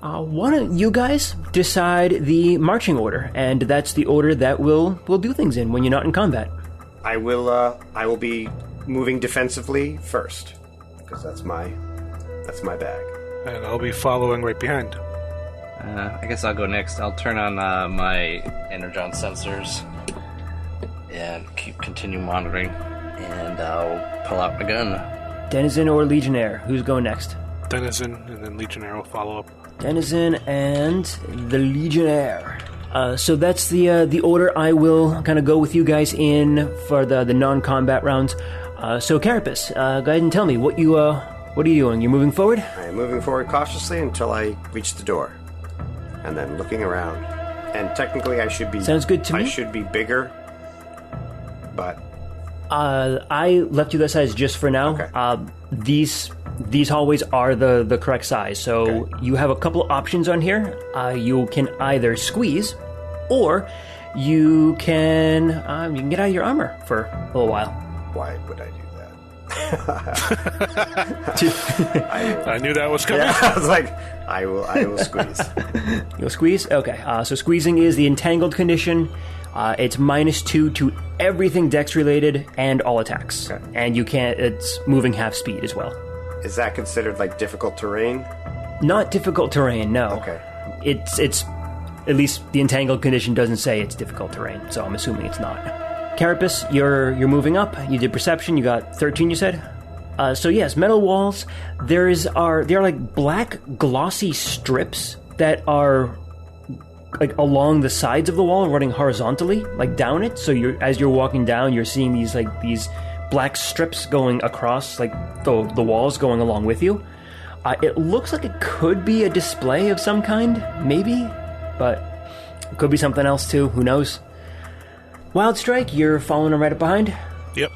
why don't you guys decide the marching order, and that's the order that we'll do things in when you're not in combat. I will be moving defensively first, because that's my bag. And I'll be following right behind. I guess I'll go next. I'll turn on my energon sensors and continue monitoring, and I'll pull out my gun. Denizen or Legionnaire? Who's going next? Denizen, and then Legionnaire will follow up. Denizen and the Legionnaire. So that's the order I will kind of go with you guys in for the non-combat rounds. So Carapace, go ahead and tell me what are you doing? You're moving forward? I am moving forward cautiously until I reach the door, and then looking around. And technically, I should be. Sounds good to me. I should be bigger, but I left you that size just for now. Okay. These hallways are the correct size, so Okay. you have a couple options on here. You can either squeeze, or you can get out of your armor for a little while. why would I do I knew that was coming. that? I was like, I will squeeze. You'll squeeze? Okay, so squeezing is the entangled condition. It's -2 to everything dex related and all attacks. Okay. And it's moving half speed as well. Is that considered like difficult terrain? Not difficult terrain, no. Okay. It's at least the entangled condition doesn't say it's difficult terrain, so I'm assuming it's not. Carapace, you're moving up. You did perception. You got 13, you said? So yes, metal walls. They are like black glossy strips that are like along the sides of the wall, running horizontally, like down it. So as you're walking down, you're seeing these black strips going across like the walls, going along with you. It looks like it could be a display of some kind, maybe, but it could be something else too. Who knows? Wildstrike, you're following right up behind. Yep.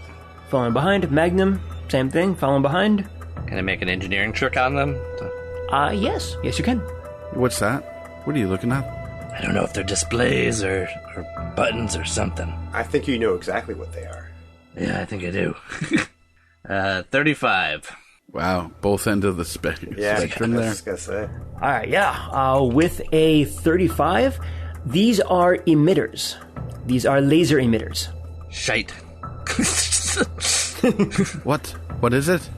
Following behind. Magnum, same thing. Following behind. Can I make an engineering trick on them? Yes, you can. What's that? What are you looking at? I don't know if they're displays or buttons or something. I think you know exactly what they are. Yeah, I think I do. 35. Wow, both ends of the spectrum there. I was gonna say. All right, yeah. With a 35, these are ematters. These are laser emitters. Shite. What? What is it?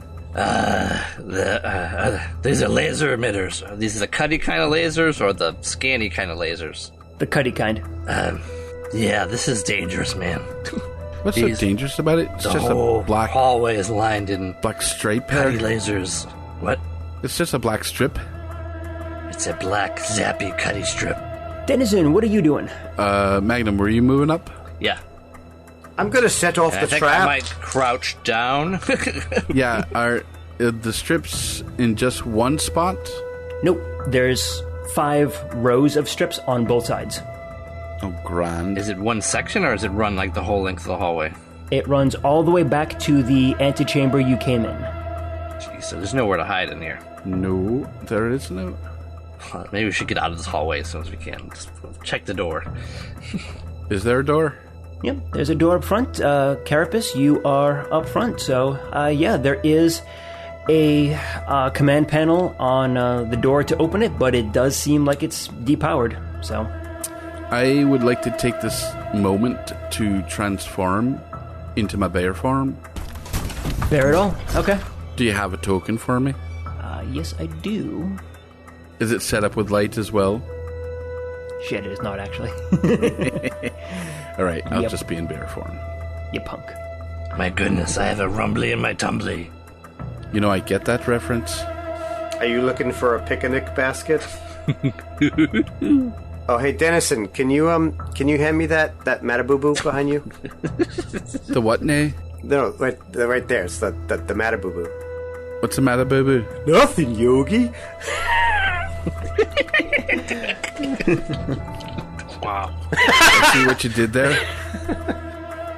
These are laser emitters. Are these the cutty kind of lasers or the scanny kind of lasers? The cutty kind. Yeah, this is dangerous, man. What's so dangerous about it? It's The just whole a black hallway is lined in stripe cutty there. lasers. What? It's just a black strip. It's a black, zappy, cutty strip. Denizen, what are you doing? Magnum, were you moving up? Yeah. I'm gonna set off And the I think trap. I might crouch down. Yeah, are the strips in just one spot? Nope. There's 5 rows of strips on both sides. Oh, grand. Is it one section or is it run like the whole length of the hallway? It runs all the way back to the antechamber you came in. Jeez, so there's nowhere to hide in here. No, there is no. Maybe we should get out of this hallway as soon as we can. Just check the door. Is there a door? Yep, there's a door up front. Carapace, you are up front. So, yeah, there is a command panel on the door to open it, but it does seem like it's depowered. So, I would like to take this moment to transform into my bear form. bear it all. Okay. Do you have a token for me? Yes, I do. Is it set up with light as well? Shit, it is not actually. All right, I'll Yep. just be in bear form. You punk. My goodness, I have a rumbly in my tumbly. You know, I get that reference. Are you looking for a picnic basket? Oh, hey, Dennison, can you hand me that Matabubu behind you? The what, nay? No, right there. It's the Matabubu. What's the matter, boo-boo? Nothing, Yogi. Wow. I see what you did there.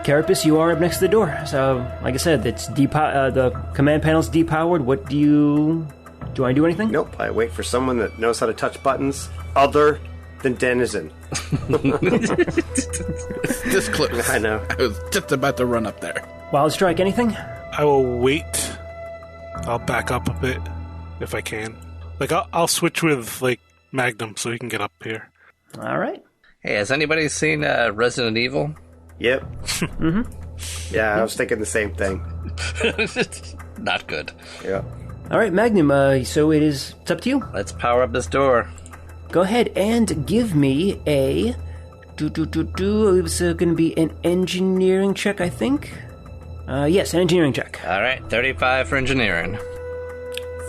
Carapace, you are up next to the door. So, like I said, it's the command panel's depowered. What do you... Do I do anything? Nope, I wait for someone that knows how to touch buttons other than Denizen. This close. I know. I was just about to run up there. Wildstrike, anything? I will wait. I'll back up a bit if I can. Like, I'll switch with, like, Magnum so he can get up here. All right. Hey, has anybody seen Resident Evil? Yep. Mm-hmm. Yeah, I was thinking the same thing. Not good. Yeah. All right, Magnum, it's up to you. Let's power up this door. Go ahead and give me a... It's going to be an engineering check, I think. Yes, an engineering check. All right, 35 for engineering.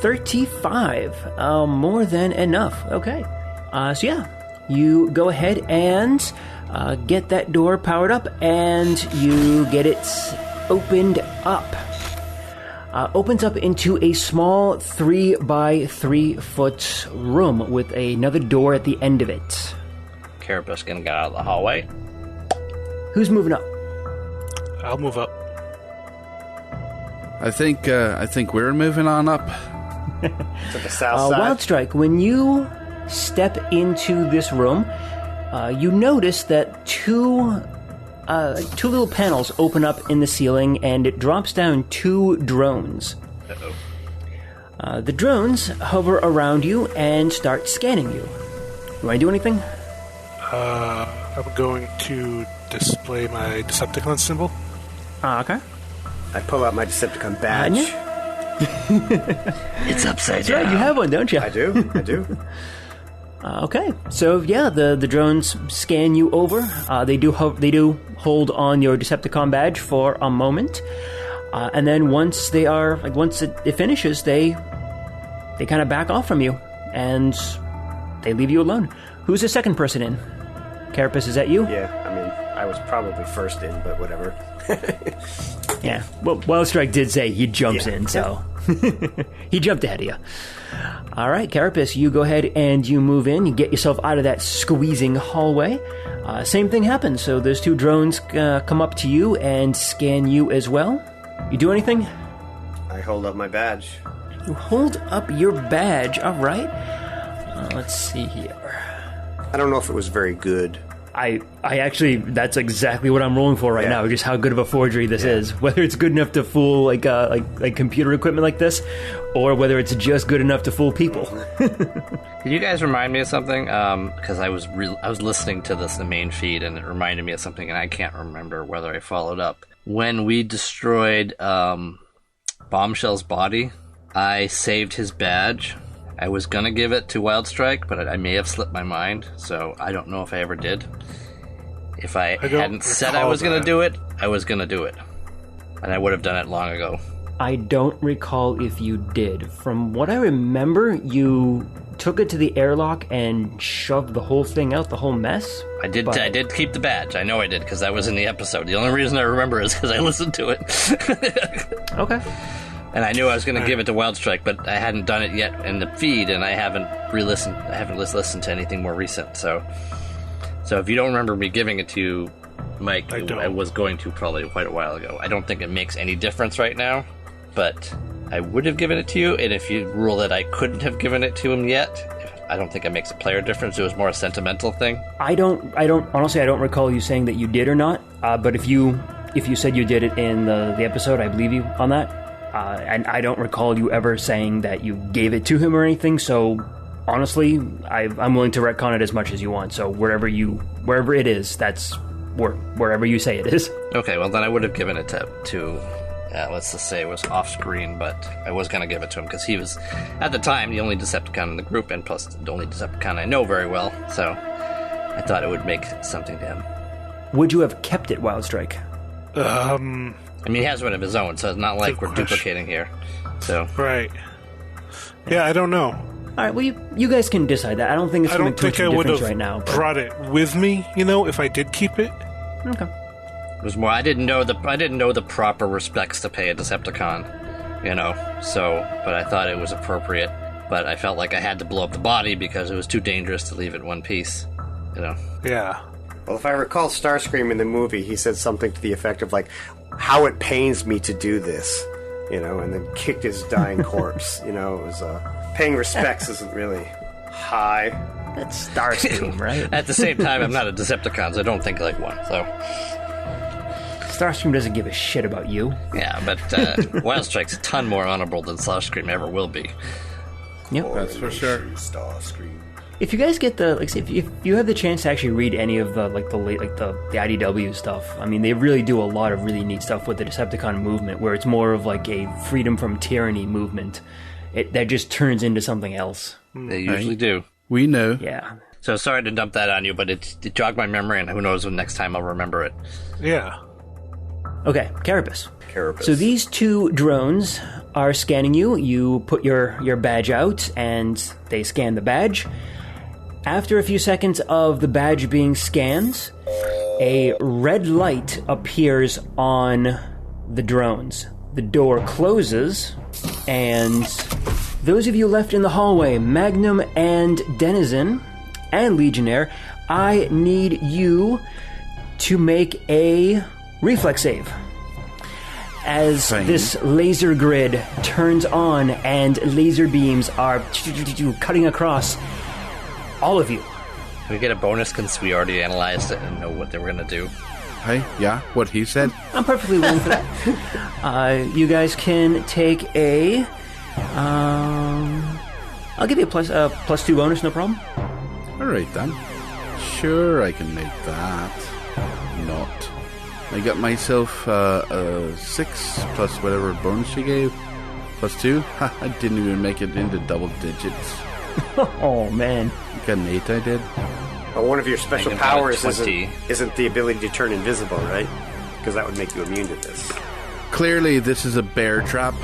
35. More than enough. Okay. So yeah, you go ahead and get that door powered up, and you get it opened up. Opens up into a small 3x3 foot room with another door at the end of it. Carapace gonna get out of the hallway. Who's moving up? I'll move up. I think we're moving on up. To the south side. Wildstrike, when you step into this room, you notice that two little panels open up in the ceiling, and it drops down 2 drones. Uh-oh. The drones hover around you and start scanning you. You want to do anything? I'm going to display my Decepticon symbol. Okay. I pull out my Decepticon badge. It's upside That's down. right, you have one, don't you? I do. Okay, so yeah, the drones scan you over. They do hold on your Decepticon badge for a moment, and then once it finishes, they kind of back off from you and they leave you alone. Who's the second person in? Carapace, is that you? Yeah, I mean, I was probably first in, but whatever. Yeah. Well, Wildstrike did say he jumps in, so he jumped ahead of you. All right, Carapace, you go ahead and you move in. You get yourself out of that squeezing hallway. Same thing happens. So those 2 drones come up to you and scan you as well. You do anything? I hold up my badge. You hold up your badge. All right. Let's see here. I don't know if it was very good. I actually, that's exactly what I'm rolling for right now, just how good of a forgery this is. Whether it's good enough to fool like computer equipment like this, or whether it's just good enough to fool people. Can you guys remind me of something? Because I was listening to this in the main feed, and it reminded me of something, and I can't remember whether I followed up. When we destroyed Bombshell's body, I saved his badge. I was going to give it to Wildstrike, but I may have slipped my mind, so I don't know if I ever did. If I hadn't said I was going to do it, I was going to do it. And I would have done it long ago. I don't recall if you did. From what I remember, you took it to the airlock and shoved the whole thing out, the whole mess? I did keep the badge. I know I did, because that was in the episode. The only reason I remember is because I listened to it. Okay. And I knew I was going to give it to Wildstrike, but I hadn't done it yet in the feed, and I haven't re-listened. I haven't listened to anything more recent. So if you don't remember me giving it to you, Mike, I was going to probably quite a while ago. I don't think it makes any difference right now, but I would have given it to you. And if you rule that I couldn't have given it to him yet, I don't think it makes a player difference. It was more a sentimental thing. I don't honestly. I don't recall you saying that you did or not. But if you said you did it in the episode, I believe you on that. And I don't recall you ever saying that you gave it to him or anything, so honestly, I'm willing to retcon it as much as you want. So wherever it is, that's wherever you say it is. Okay, well then I would have given it to let's just say it was off screen, but I was going to give it to him because he was, at the time, the only Decepticon in the group, and plus the only Decepticon I know very well, so I thought it would make something to him. Would you have kept it, Wildstrike? I mean, he has one of his own, so it's not like we're duplicating here. So right. Yeah, I don't know. All right, well, you guys can decide that. I don't think it's going to make too much difference right now. Brought it with me, if I did keep it. Okay. It was more. I didn't know the proper respects to pay a Decepticon, So, but I thought it was appropriate. But I felt like I had to blow up the body because it was too dangerous to leave it in one piece. Yeah. Well, if I recall Starscream in the movie, he said something to the effect of like, "How it pains me to do this," and then kicked his dying corpse. It was paying respects isn't really high. That's Starscream, right? At the same time, I'm not a Decepticon, so I don't think like one. So Starscream doesn't give a shit about you. Yeah, but Wildstrike's a ton more honorable than Starscream ever will be. Yep, that's for sure. Starscream. If you guys get if you have the chance to actually read any of the IDW stuff, I mean, they really do a lot of really neat stuff with the Decepticon movement, where it's more of like a freedom from tyranny movement. That just turns into something else. They usually do. We know. Yeah. So sorry to dump that on you, but it jogged my memory, and who knows when next time I'll remember it. Yeah. Okay, Carapace. So these two drones are scanning you. You put your badge out, and they scan the badge. After a few seconds of the badge being scanned, a red light appears on the drones. The door closes, and those of you left in the hallway, Magnum and Denizen and Legionnaire, I need you to make a reflex save. As this laser grid turns on and laser beams are cutting across all of you. Can we get a bonus since we already analyzed it and know what they were going to do? Hey, yeah, what he said. I'm perfectly willing for that. You guys can take a... I'll give you a plus 2 bonus, no problem. All right, then. Sure, I can make that. Not. I got myself a 6 plus whatever bonus she gave. Plus 2. I didn't even make it into double digits. Oh, man. Got an 8, I did. Well, one of your special powers isn't the ability to turn invisible, right? Because that would make you immune to this. Clearly, this is a bear trap.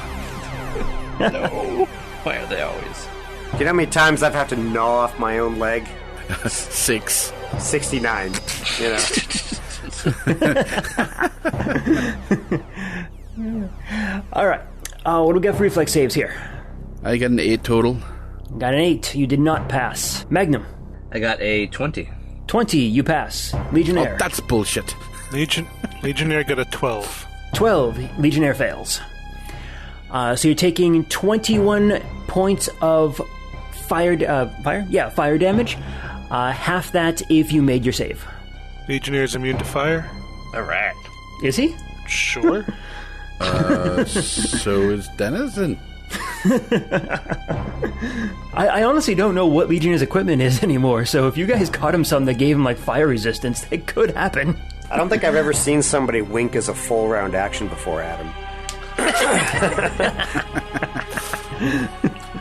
No. Why are they always? Do you know how many times I've had to gnaw off my own leg? 6. 69. All right. What do we got for reflex saves here? I got an 8 total. Got an 8. You did not pass. Magnum. I got a 20. 20. You pass. Legionnaire. Oh, that's bullshit. Legionnaire got a 12. 12. Legionnaire fails. So you're taking 21 points of fire damage. Half that if you made your save. Legionnaire immune to fire? Alright. Is he? Sure. So is Denizen. I honestly don't know what Legionnaire's equipment is anymore, so if you guys caught him something that gave him like fire resistance, that could happen. I don't think I've ever seen somebody wink as a full round action before, Adam.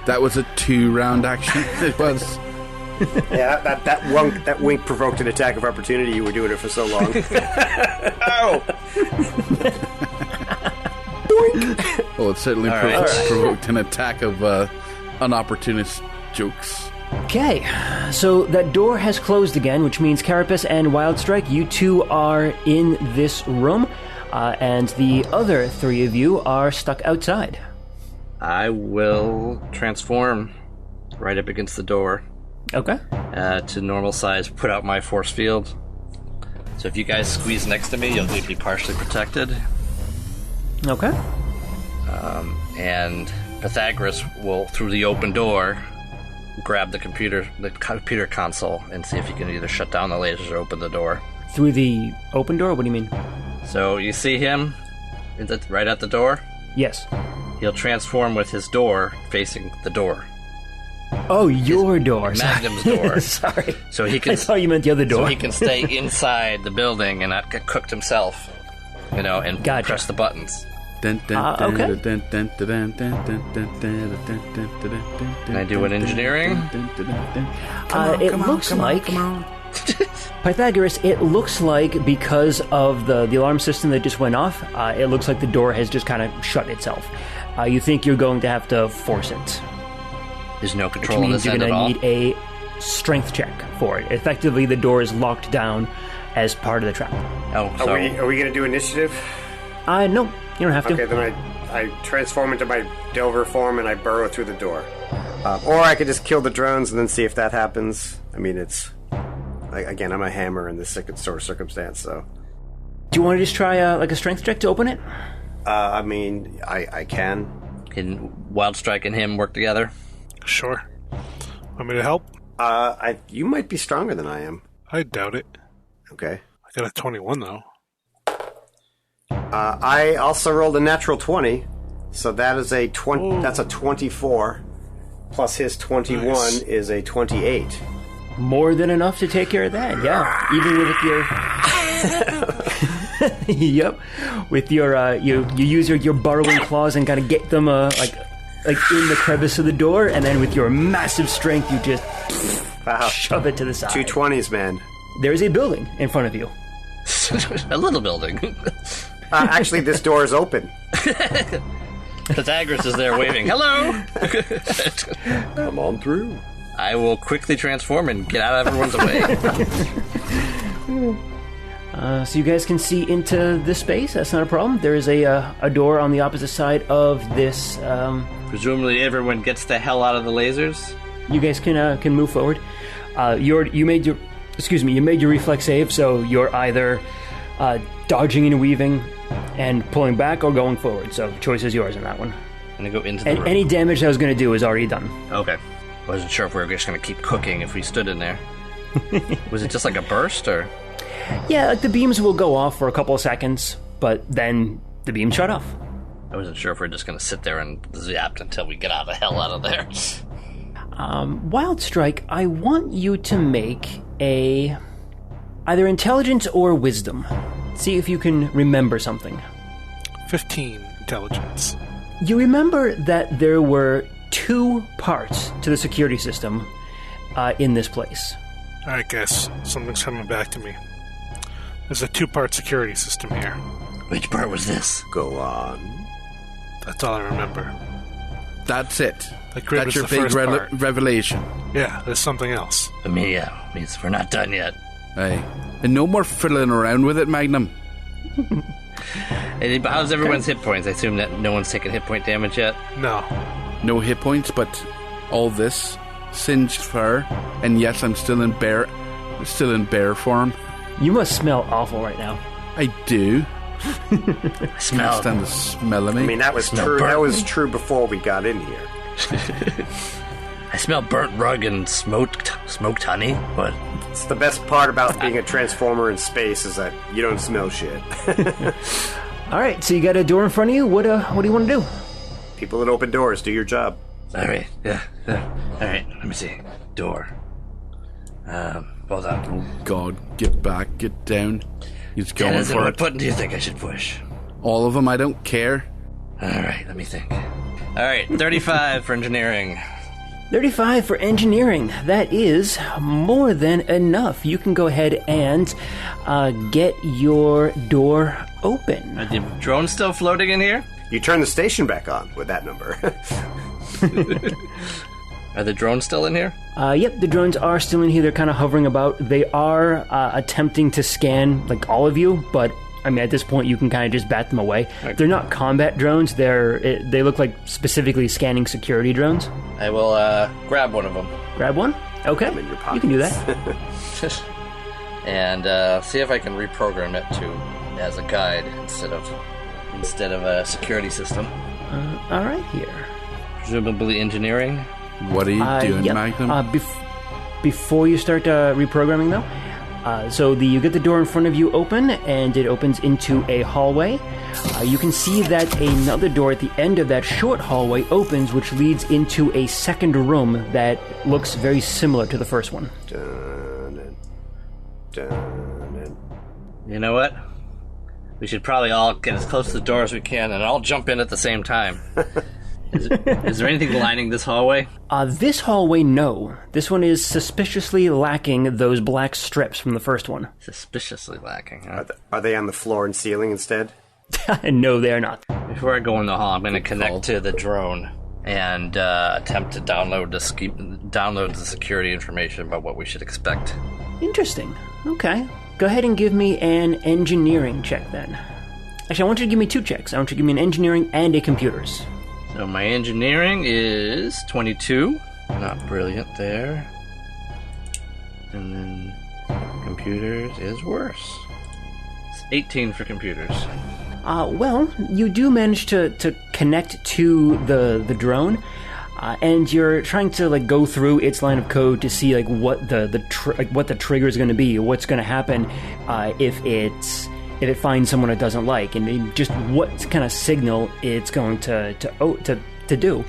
That was a 2-round action. It was. Yeah, that wink provoked an attack of opportunity. You were doing it for so long. Oh! Well, it certainly provoked an attack of unopportunist jokes. Okay, so that door has closed again, which means Carapace and Wildstrike, you two are in this room, and the other 3 of you are stuck outside. I will transform right up against the door. Okay. To normal size, put out my force field. So if you guys squeeze next to me, you'll be partially protected. Okay. And Pythagoras will, through the open door, grab the computer console and see if he can either shut down the lasers or open the door. Through the open door? What do you mean? So you see him right at the door? Yes. He'll transform with his door facing the door. Oh, your door. Magnum's door. Sorry. So he can. I thought you meant the other door. So he can stay inside the building and not get cooked himself, and Gotcha. press the buttons. Okay. Can I do an engineering? It looks like Pythagoras. It looks like because of the alarm system that just went off, it looks like the door has just kind of shut itself. You think you're going to have to force it. There's no Which control on means this you're end at all. going to need a strength check for it. Effectively, the door is locked down as part of the trap. Oh, so Are we going to do initiative? No, you don't have to. Okay, then I transform into my Delver form and I burrow through the door. Or I could just kill the drones and then see if that happens. I mean, it's... Again, I'm a hammer in this sort of circumstance, so... Do you want to just try a strength check to open it? I mean, I can. can Wildstrike and him work together? Sure. Want me to help? You might be stronger than I am. I doubt it. Okay. I got a 21, though. I also rolled a natural 20, so that is a 20. Ooh. That's a 24. Plus his 21 Nice. is a 28. More than enough to take care of that, yeah. Even with your... Yep. With your, you use your burrowing claws and kind of get them, like in the crevice of the door, and then with your massive strength, you just shove it to the side. 220s, man. There's a building in front of you. A little building. Actually, this door is open. Pythagoras is there waving. Hello! Come on through. I will quickly transform and get out of everyone's way. So you guys can see into this space. That's not a problem. There is a door on the opposite side of this. Presumably everyone gets the hell out of the lasers. You guys can move forward. You made your reflex save, so you're either dodging and weaving and pulling back or going forward. So choice is yours on that one. I'm gonna go into the room. Any damage I was going to do is already done. Okay. Wasn't sure if we were just gonna keep cooking if we stood in there. Was it just like a burst, or? Yeah, like the beams will go off for a couple of seconds, but then the beam shut off. I wasn't sure if we we're just gonna sit there and zap until we get the hell out of there. Wildstrike, I want you to make either intelligence or wisdom. See if you can remember something. 15 intelligence. You remember that there were 2 parts to the security system in this place. I guess something's coming back to me. There's a 2-part security system here. Which part was this? Go on. That's all I remember. That's it. The grid That's was your the big first part. revelation. Yeah, there's something else. I mean, yeah, means we're not done yet. Aye. And no more fiddling around with it, Magnum. And how's everyone's hit points? I assume that no one's taken hit point damage yet? No. No hit points, but all this singed fur, and yes, I'm still in bear form. You must smell awful right now. I do. Smell. Can't stand the smell of me. I mean, that was Smell true. burnt. That was true before we got in here. I smell burnt rug and smoked honey, but It's the best part about being a Transformer in space is that you don't smell shit. All right, so you got a door in front of you. What do you want to do? People that open doors, do your job. all right, yeah. All right, let me see. Door. Hold on. Oh, God, get back, get down. He's going Dennis, for what it. button do you think I should push? All of them, I don't care. All right, let me think. All right, 35 for engineering. 35 for engineering. That is more than enough. You can go ahead and get your door open. Are the drones still floating in here? You turn the station back on with that number. Are the drones still in here? Yep, the drones are still in here. They're kind of hovering about. They are attempting to scan, like, all of you, but, I mean, at this point, you can kind of just bat them away. Okay. They're not combat drones. They look like specifically scanning security drones. I will grab one of them. Grab one? Okay, in your you can do that. And see if I can reprogram it to as a guide instead of a security system. All right, here. Presumably engineering. What are you doing, yep. Malcolm? Before you start reprogramming, though, so you get the door in front of you open, and it opens into a hallway. You can see that another door at the end of that short hallway opens, which leads into a second room that looks very similar to the first one. Dun, dun, dun. You know what? We should probably all get as close to the door as we can, and all jump in at the same time. Is there anything lining this hallway? This hallway, no. This one is suspiciously lacking those black strips from the first one. Suspiciously lacking, huh? Are they on the floor and ceiling instead? No, they are not. Before I go in the hall, I'm going to connect to the drone and attempt to download the security information about what we should expect. Interesting. Okay. Go ahead and give me an engineering check, then. Actually, I want you to give me two checks. I want you to give me an engineering and a computers. So my engineering is 22. Not brilliant there. And then computers is worse. It's 18 for computers. Well, you do manage to connect to the drone, and you're trying to, like, go through its line of code to see, like, what the trigger is going to be, what going to happen if it finds someone it doesn't like, and just what kind of signal it's going to do.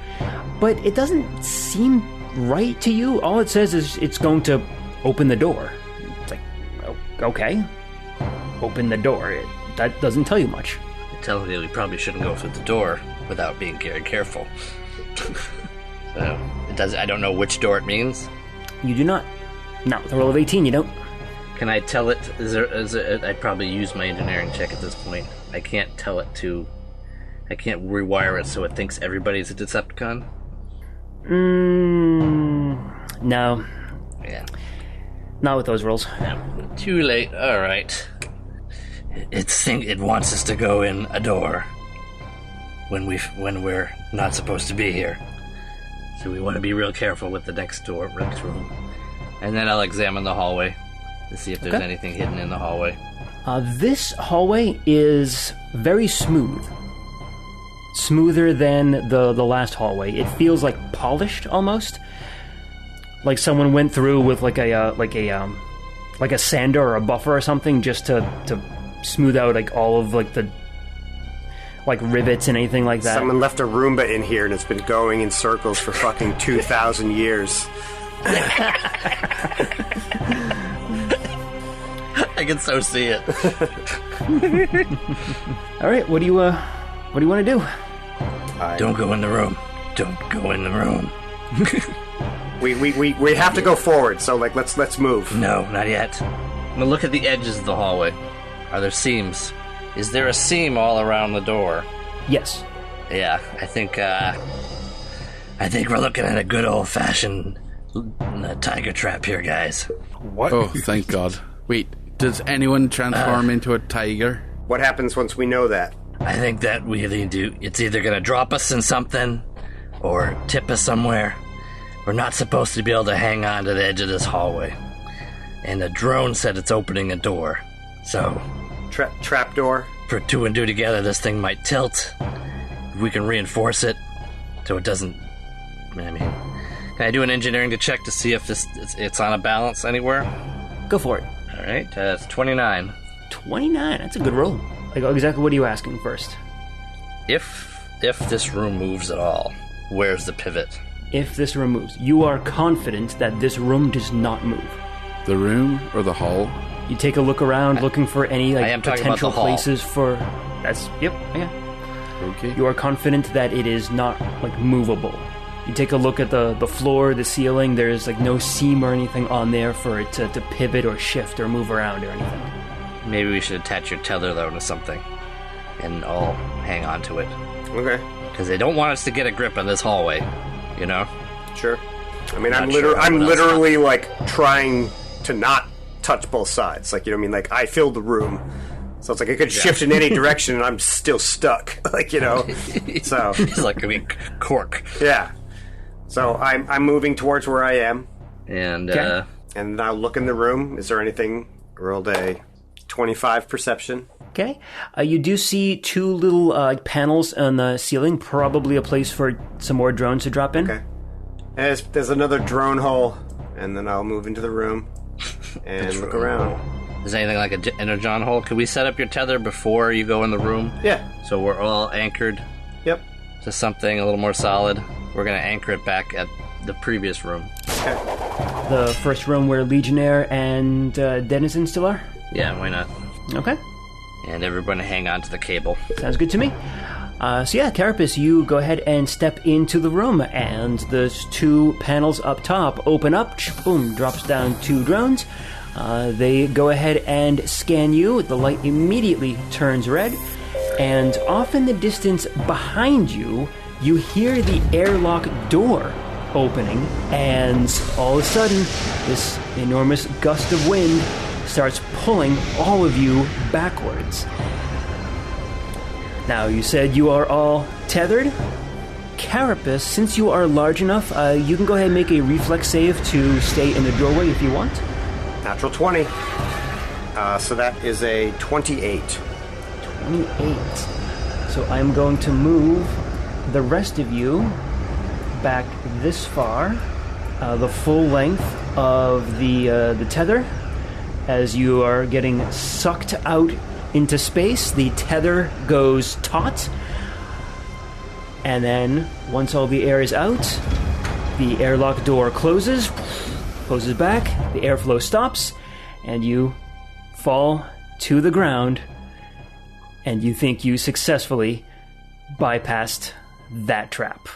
But it doesn't seem right to you. All it says is it's going to open the door. It's like, okay, open the door. That doesn't tell you much. It tells you we probably shouldn't go through the door without being very careful. So it does. I don't know which door it means. You do not. Not with a roll of 18, you don't. Can I tell it? I'd probably use my engineering check at this point. I can't tell it to. I can't rewire it so it thinks everybody's a Decepticon. No. Yeah. Not with those rolls. No. Too late. All right. It wants us to go in a door when we're not supposed to be here. So we want to be real careful with the next room. And then I'll examine the hallway to see if there's anything hidden in the hallway. This hallway is very smooth. Smoother than the last hallway. It feels like polished almost. Like someone went through with like a sander or a buffer or something just to smooth out like all of like the like rivets and anything like that. Someone left a Roomba in here and it's been going in circles for fucking 2,000 years. I can so see it. All right, what do you want to do? Don't go in the room. Don't go in the room. We have to go forward, so like let's move. No, not yet. I'm gonna look at the edges of the hallway. Are there seams? Is there a seam all around the door? Yes. Yeah, I think we're looking at a good old-fashioned tiger trap here, guys. What? Oh, thank God. Wait, does anyone transform into a tiger? What happens once we know that? I think that we need to... It's either going to drop us in something or tip us somewhere. We're not supposed to be able to hang on to the edge of this hallway. And the drone said it's opening a door. So... Trap door? For two and two together, this thing might tilt. We can reinforce it so it doesn't... I mean... Can I do an engineering to check to see if it's on a balance anywhere? Go for it. All right, it's 29. 29. That's a good roll. Like, exactly what are you asking first? If this room moves at all, where's the pivot? If this room moves, you are confident that this room does not move. The room or the hall? You take a look around, looking for any I am talking about potential the hall. places for. Yep. Okay. You are confident that it is not movable. You take a look at the floor, the ceiling. There's no seam or anything on there for it to pivot or shift or move around or anything. Maybe we should attach your tether though to something, and I'll hang on to it. Okay. Because they don't want us to get a grip on this hallway, you know? Sure. I mean, I'm Not sure how else literally trying to not touch both sides. You know what I mean? I filled the room. So it's I could shift in any direction and I'm still stuck. So. It's like a cork. Yeah. So I'm moving towards where I am. And, Okay. And I'll look in the room. Is there anything? Rolled a 25 perception. Okay. You do see two little panels on the ceiling, probably a place for some more drones to drop in. Okay. There's another drone hole, and then I'll move into the room and look around. Is anything like an energon hole? Could we set up your tether before you go in the room? Yeah. So we're all anchored Yep. to something a little more solid. We're going to anchor it back at the previous room. Okay. The first room where Legionnaire and Denizen still are? Yeah, why not? Okay. And everyone hang on to the cable. Sounds good to me. Carapace, you go ahead and step into the room, and the two panels up top open up. Boom, drops down two drones. They go ahead and scan you. The light immediately turns red, and off in the distance behind you, you hear the airlock door opening, and all of a sudden, this enormous gust of wind starts pulling all of you backwards. Now, you said you are all tethered. Carapace, since you are large enough, you can go ahead and make a reflex save to stay in the doorway if you want. Natural 20. So that is a 28. 28. So I'm going to move the rest of you back this far, the full length of the tether. As you are getting sucked out into space, the tether goes taut. And then, once all the air is out, the airlock door closes back, the airflow stops, and you fall to the ground, and you think you successfully bypassed that trap.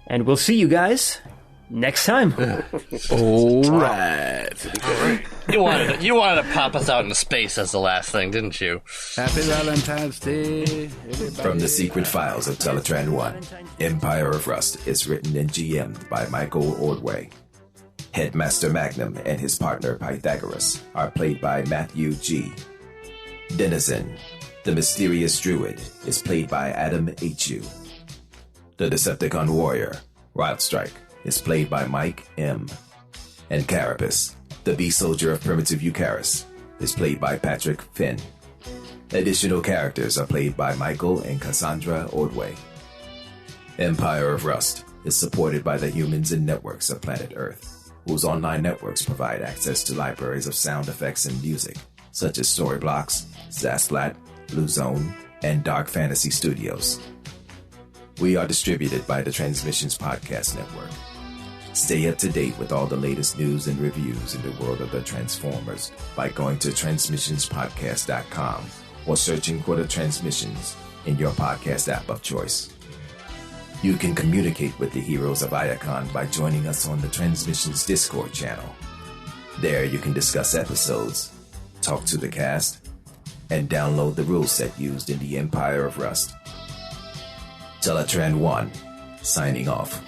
And we'll see you guys next time. All right. You wanted to pop us out into space as the last thing, didn't you? Happy Valentine's Day, everybody. From the Secret Files of Teletran 1, Empire of Rust is written and GM'd by Michael Ordway. Headmaster Magnum and his partner Pythagoras are played by Matthew G. Denizen, the mysterious druid, is played by Adam H.U. The Decepticon warrior, Wildstrike, is played by Mike M. And Carapace, the beast soldier of primitive Eucharis, is played by Patrick Finn. Additional characters are played by Michael and Cassandra Ordway. Empire of Rust is supported by the humans and networks of planet Earth, whose online networks provide access to libraries of sound effects and music, such as Storyblocks, Zasplat, Blue Zone, and Dark Fantasy Studios. We are distributed by the Transmissions Podcast Network. Stay up to date with all the latest news and reviews in the world of the Transformers by going to transmissionspodcast.com or searching for the Transmissions in your podcast app of choice. You can communicate with the heroes of Iacon by joining us on the Transmissions Discord channel. There you can discuss episodes, talk to the cast, and download the rule set used in the Empire of Rust. Teletran 1, signing off.